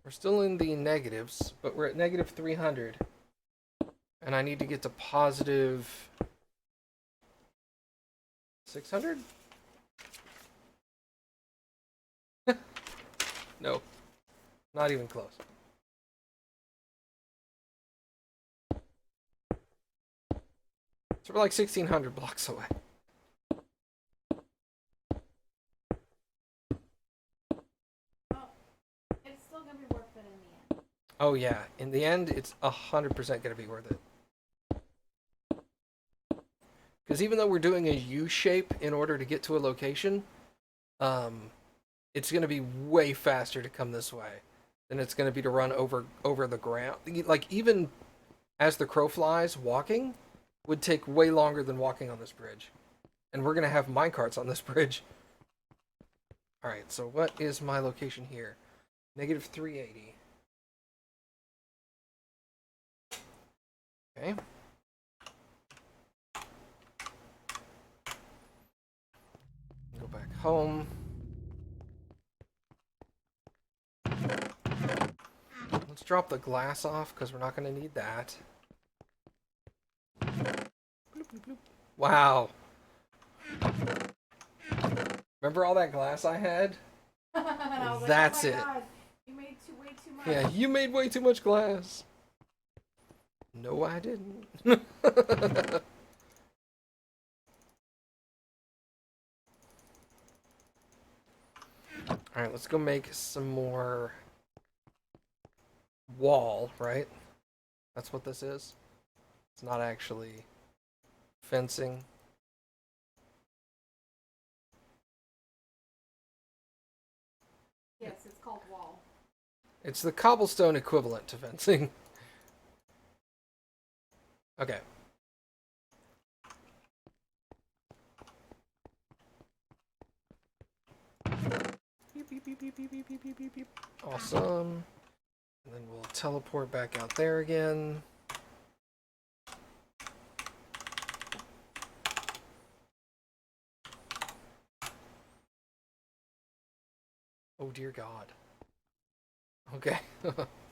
We're still in the negatives, but we're at negative 300. And I need to get to positive 600? No, not even close. So we're like 1,600 blocks away. Well, it's still gonna be worth it in the end. Oh yeah, in the end, it's 100% going to be worth it. Because even though we're doing a U shape in order to get to a location, it's going to be way faster to come this way than it's going to be to run over the ground. Like, even as the crow flies, walking would take way longer than walking on this bridge. And we're going to have minecarts on this bridge. Alright, so what is my location here? Negative 380. home. Let's drop the glass off because we're not going to need that. Bloop, bloop, bloop. Wow. Remember all that glass I had? That's like, oh it. God, you made way too much. Yeah, you made way too much glass. No, I didn't. Alright, let's go make some more wall, right? That's what this is. It's not actually fencing. Yes, it's called wall. It's the cobblestone equivalent to fencing. Okay. Beep, beep, beep, beep, beep, beep, beep, beep, beep. Awesome. And then we'll teleport back out there again. Oh dear God. Okay.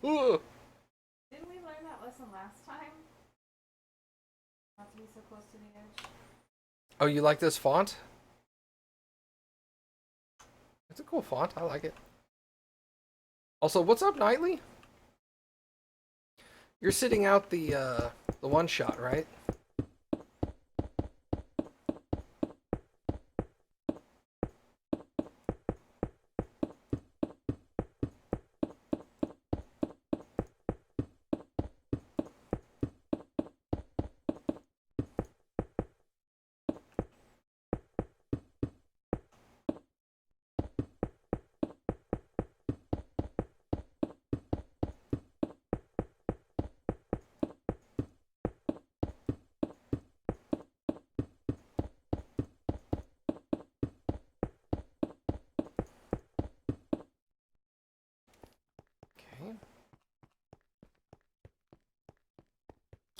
Ooh. Didn't we learn that lesson last time? Not to be so close to the edge. Oh, you like this font? It's a cool font. I like it. Also, what's up, Knightley? You're sitting out the one shot, right? Okay.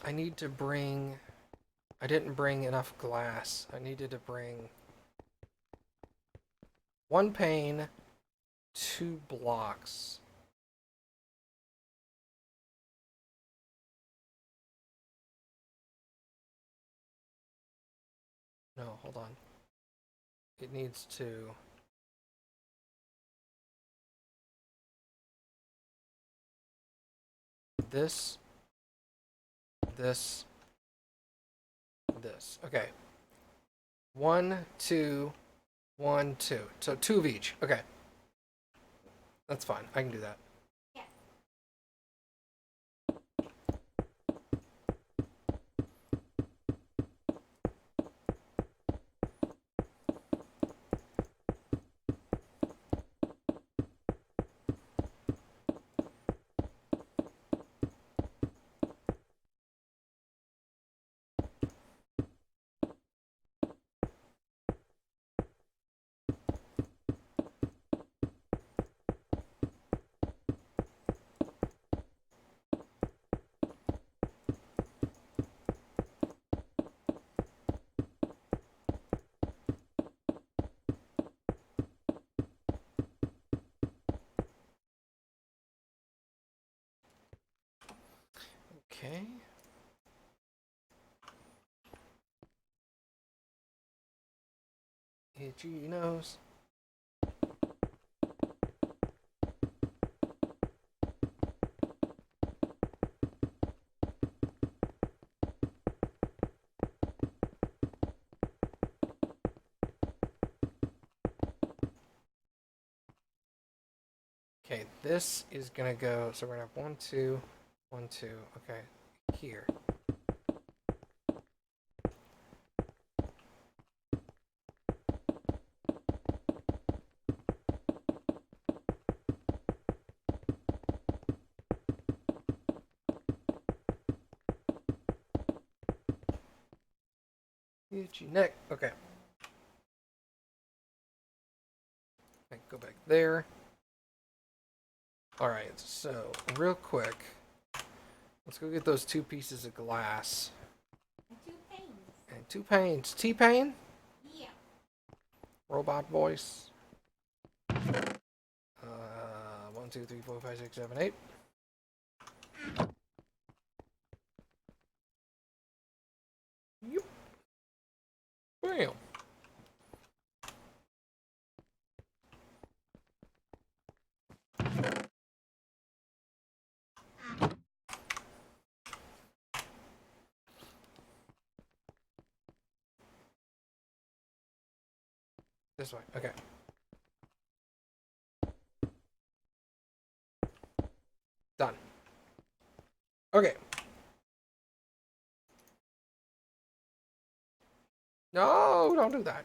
I need to bring... I didn't bring enough glass. I needed to bring 1 pane, 2 blocks. No, hold on. It needs to... This, this, this. Okay. 1, 2, 1, 2. So 2 of each. Okay. That's fine. I can do that. Yeah. Okay. Itchy nose. Okay, this is gonna go. So we're gonna have 1, 2, 1, 2. Okay, here. Itchy neck. Okay. Okay, go back there. All right. So real quick, let's go get those 2 pieces of glass And 2 panes. and 2 panes. T-pane. Yeah. Robot voice. 1, 2, 3, 4, 5, 6, 7, 8. Yep. Bam. This way. Okay. Done. Okay. No, don't do that.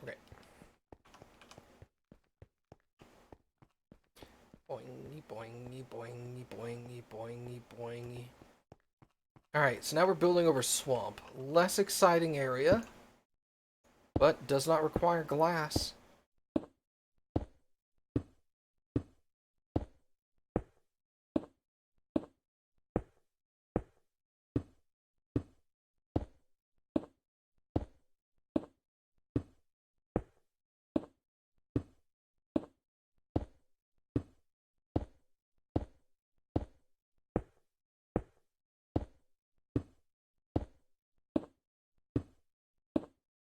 Okay. Boingy, boingy, boingy, boingy, boingy, boingy. Alright, so now we're building over swamp. Less exciting area, but does not require glass.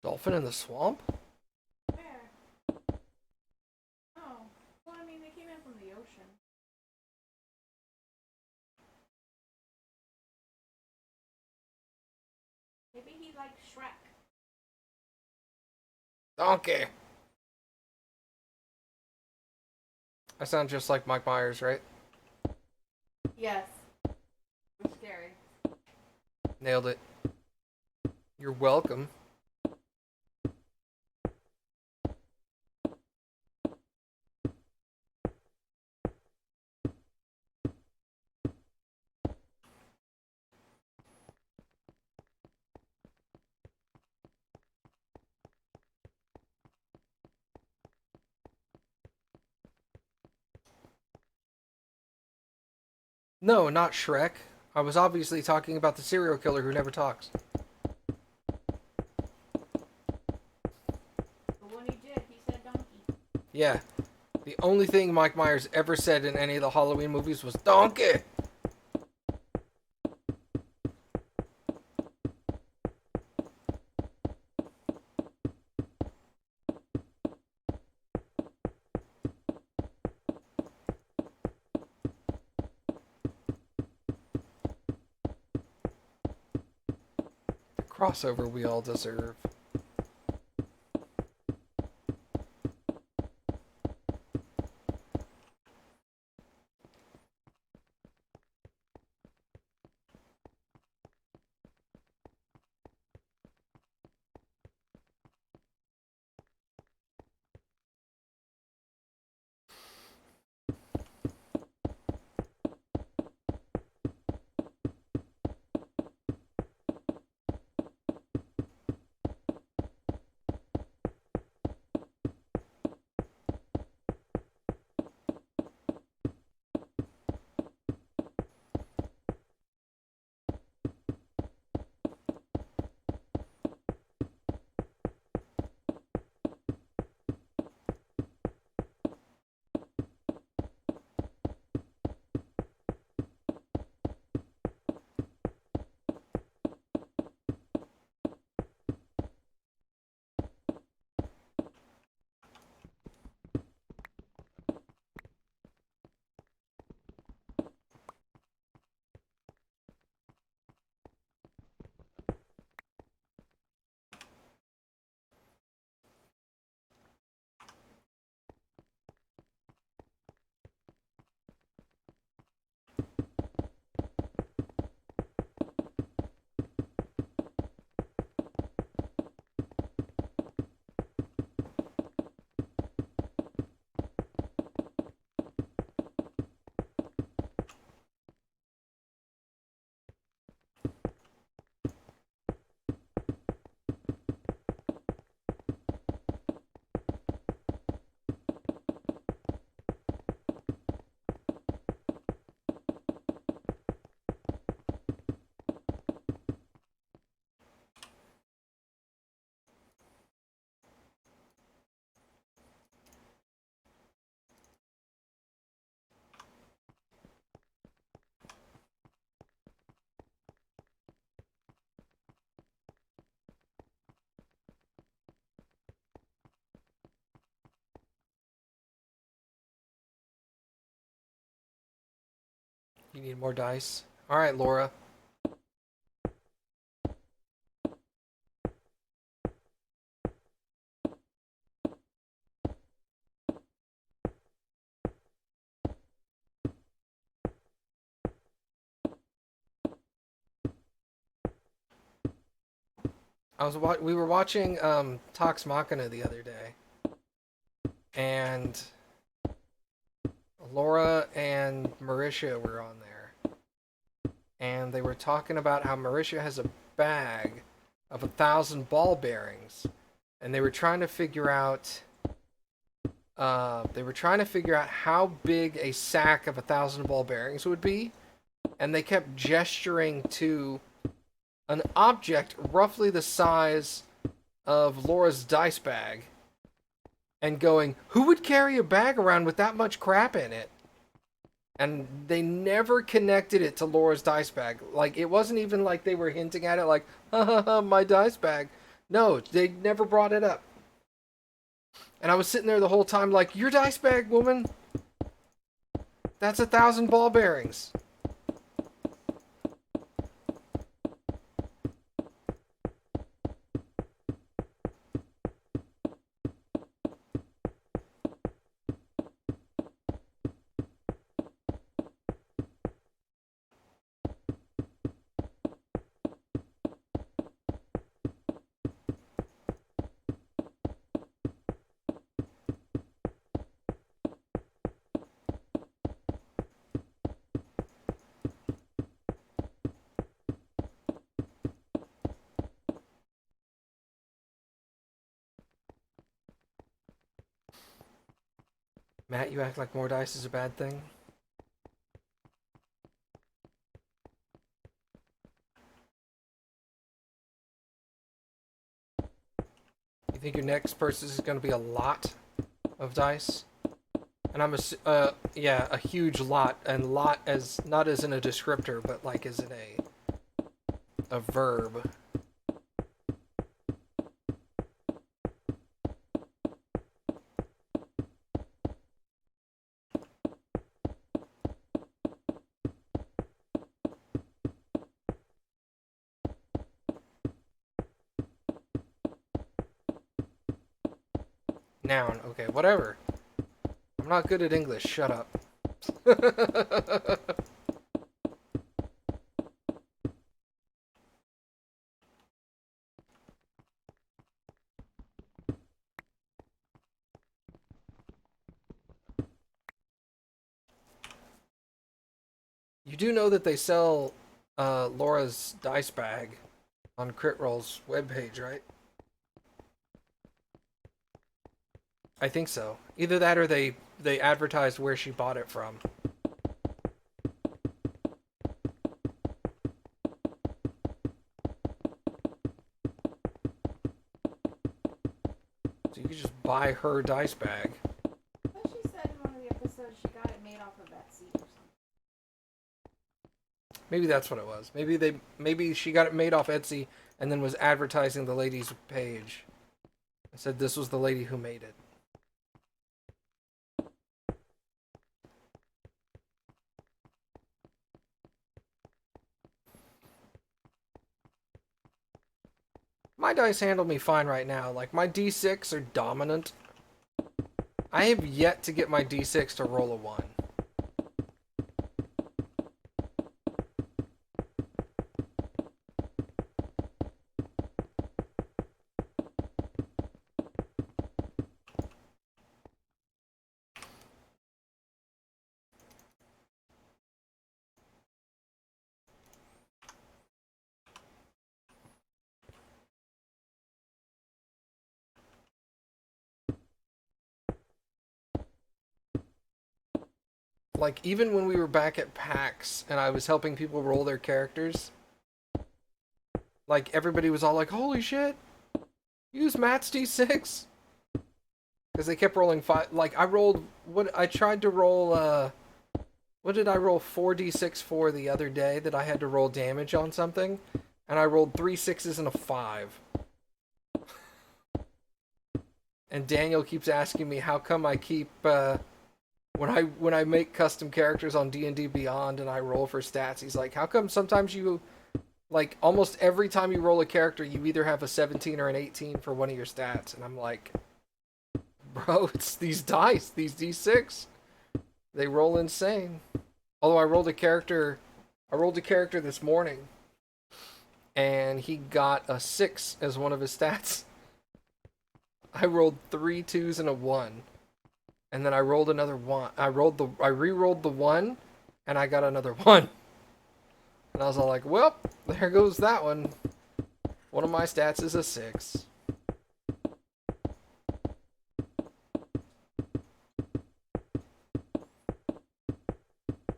Dolphin in the swamp? Where? Oh. Well, I mean, they came in from the ocean. Maybe he likes Shrek. Donkey! I sound just like Mike Myers, right? Yes. We're scary. Nailed it. You're welcome. No, not Shrek. I was obviously talking about the serial killer who never talks. But when he did, he said donkey. Yeah. The only thing Mike Myers ever said in any of the Halloween movies was donkey! The crossover we all deserve. You need more dice? Alright, Laura. We were watching Tox Machina the other day, and Laura and Marisha were on there, and they were talking about how Marisha has a bag of 1,000 ball bearings, and they were trying to figure out how big a sack of 1,000 ball bearings would be, and they kept gesturing to an object roughly the size of Laura's dice bag and going, who would carry a bag around with that much crap in it? And they never connected it to Laura's dice bag. Like, it wasn't even like they were hinting at it like, ha ha ha, my dice bag. No, they never brought it up. And I was sitting there the whole time like, your dice bag, woman? That's 1,000 ball bearings. Matt, you act like more dice is a bad thing? You think your next purchase is going to be a lot of dice? And I'm yeah, a huge lot, and lot as not as in a descriptor, but like as in a verb. Noun. Okay, whatever. I'm not good at English. Shut up. You do know that they sell Laura's dice bag on Crit Roll's webpage, right? I think so. Either that or they advertised where she bought it from. So you could just buy her dice bag. But she said in one of the episodes she got it made off of Etsy or something. Maybe that's what it was. Maybe she got it made off Etsy and then was advertising the lady's page. And said this was the lady who made it. My dice handle me fine right now. Like, my D6 are dominant. I have yet to get my D6 to roll a 1. Like, even when we were back at PAX and I was helping people roll their characters, like, everybody was all like, holy shit, use Matt's D6. Because they kept rolling 5. Like, I tried to roll, what did I roll 4d6 for the other day that I had to roll damage on something? And I rolled 3 6s and a 5. And Daniel keeps asking me how come I keep when I make custom characters on D&D Beyond and I roll for stats, he's like, "How come sometimes you like almost every time you roll a character, you either have a 17 or an 18 for one of your stats?" And I'm like, "Bro, it's these dice, these D6. They roll insane." Although I rolled a character this morning and he got a 6 as one of his stats. I rolled 3 2s and a 1. And then I rolled another 1. I re-rolled the 1 and I got another 1. And I was all like, "Well, there goes that one. One of my stats is a 6."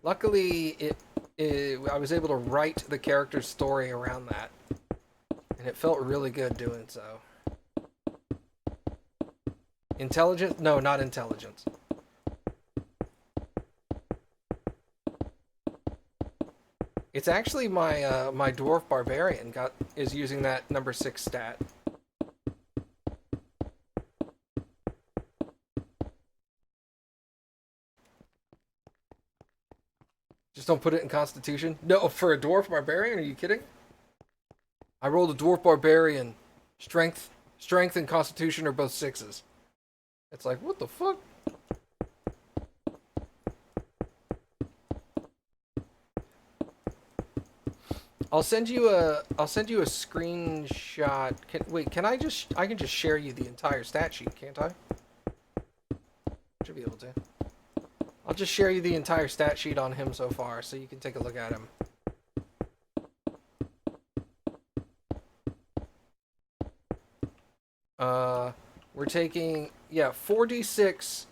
Luckily, I was able to write the character's story around that. And it felt really good doing so. Intelligence? No, not intelligence. It's actually my my dwarf barbarian is using that number 6 stat. Just don't put it in Constitution. No, for a dwarf barbarian? Are you kidding? I rolled a dwarf barbarian. Strength and Constitution are both 6s. It's like, what the fuck? I'll send you a screenshot. I can just share you the entire stat sheet, can't I? Should be able to. I'll just share you the entire stat sheet on him so far so you can take a look at him. We're taking 4d6,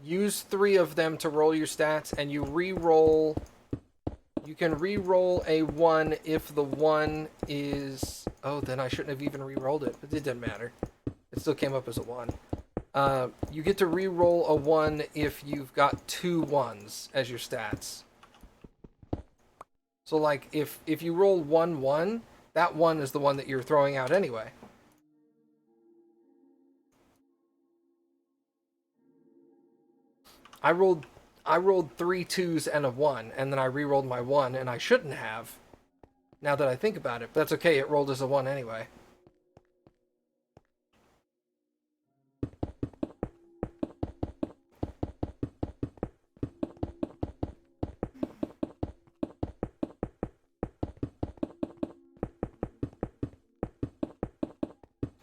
use 3 of them to roll your stats, and you re-roll. You can re-roll a 1 if the 1 is... Oh, then I shouldn't have even re-rolled it, but it didn't matter. It still came up as a 1. You get to re-roll a 1 if you've got 2 1s as your stats. So, like, if you roll 1 1, that 1 is the one that you're throwing out anyway. I rolled 3 2s and a 1, and then I re-rolled my 1, and I shouldn't have, now that I think about it. But that's okay, it rolled as a 1 anyway.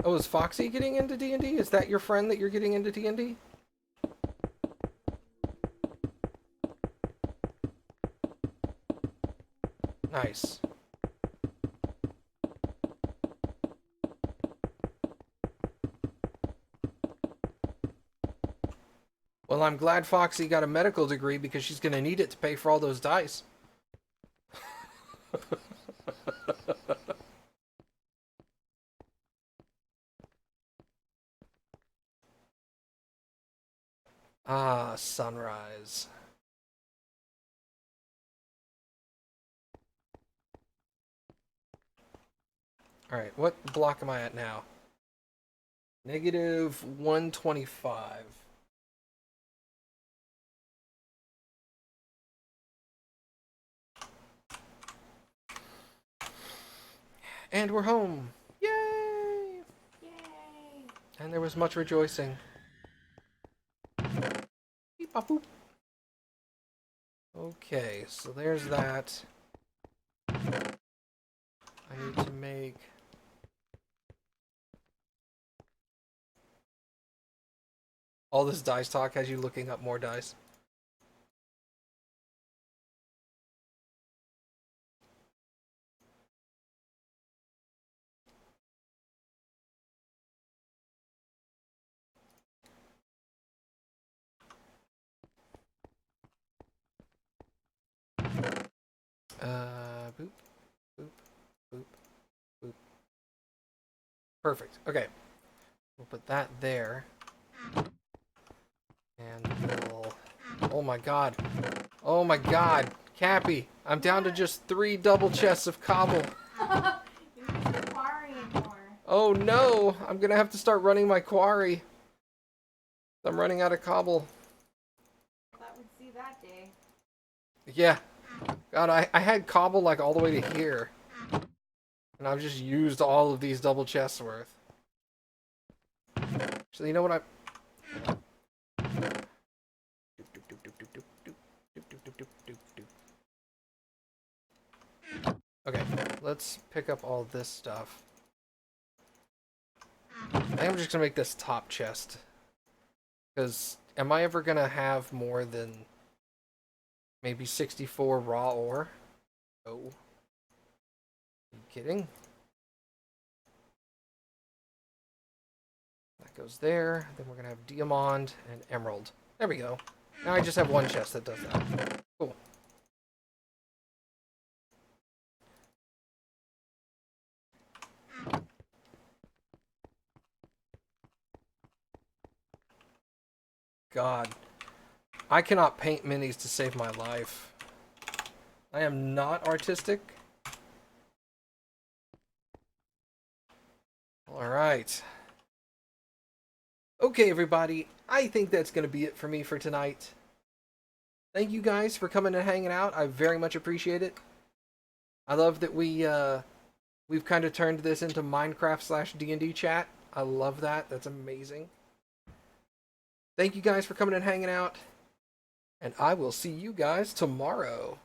Oh, is Foxy getting into D&D? Is that your friend that you're getting into D&D? Nice. Well, I'm glad Foxy got a medical degree because she's going to need it to pay for all those dice. Ah, sunrise. Alright, what block am I at now? Negative 125. And we're home. Yay! Yay! And there was much rejoicing. Beep, bop, boop. Okay, so there's that. I need to make... All this dice talk has you looking up more dice. Boop, boop, boop, boop. Perfect. Okay. We'll put that there. And we'll... Oh my god. Oh my god. Cappy, I'm down to just 3 double chests of cobble. You need to quarry more. Oh no! I'm gonna have to start running my quarry. I'm running out of cobble. That would Yeah. God, I had cobble like all the way to here. And I've just used all of these double chests worth. So you know what Okay, let's pick up all this stuff. I think I'm just gonna make this top chest. Because am I ever gonna have more than maybe 64 raw ore? Oh. Are you kidding? That goes there. Then we're gonna have diamond and emerald. There we go. Now I just have one chest that does that. Cool. God. I cannot paint minis to save my life. I am not artistic. Alright. Okay, everybody. I think that's going to be it for me for tonight. Thank you guys for coming and hanging out. I very much appreciate it. I love that we've kind of turned this into Minecraft / D&D chat. I love that. That's amazing. Thank you guys for coming and hanging out. And I will see you guys tomorrow.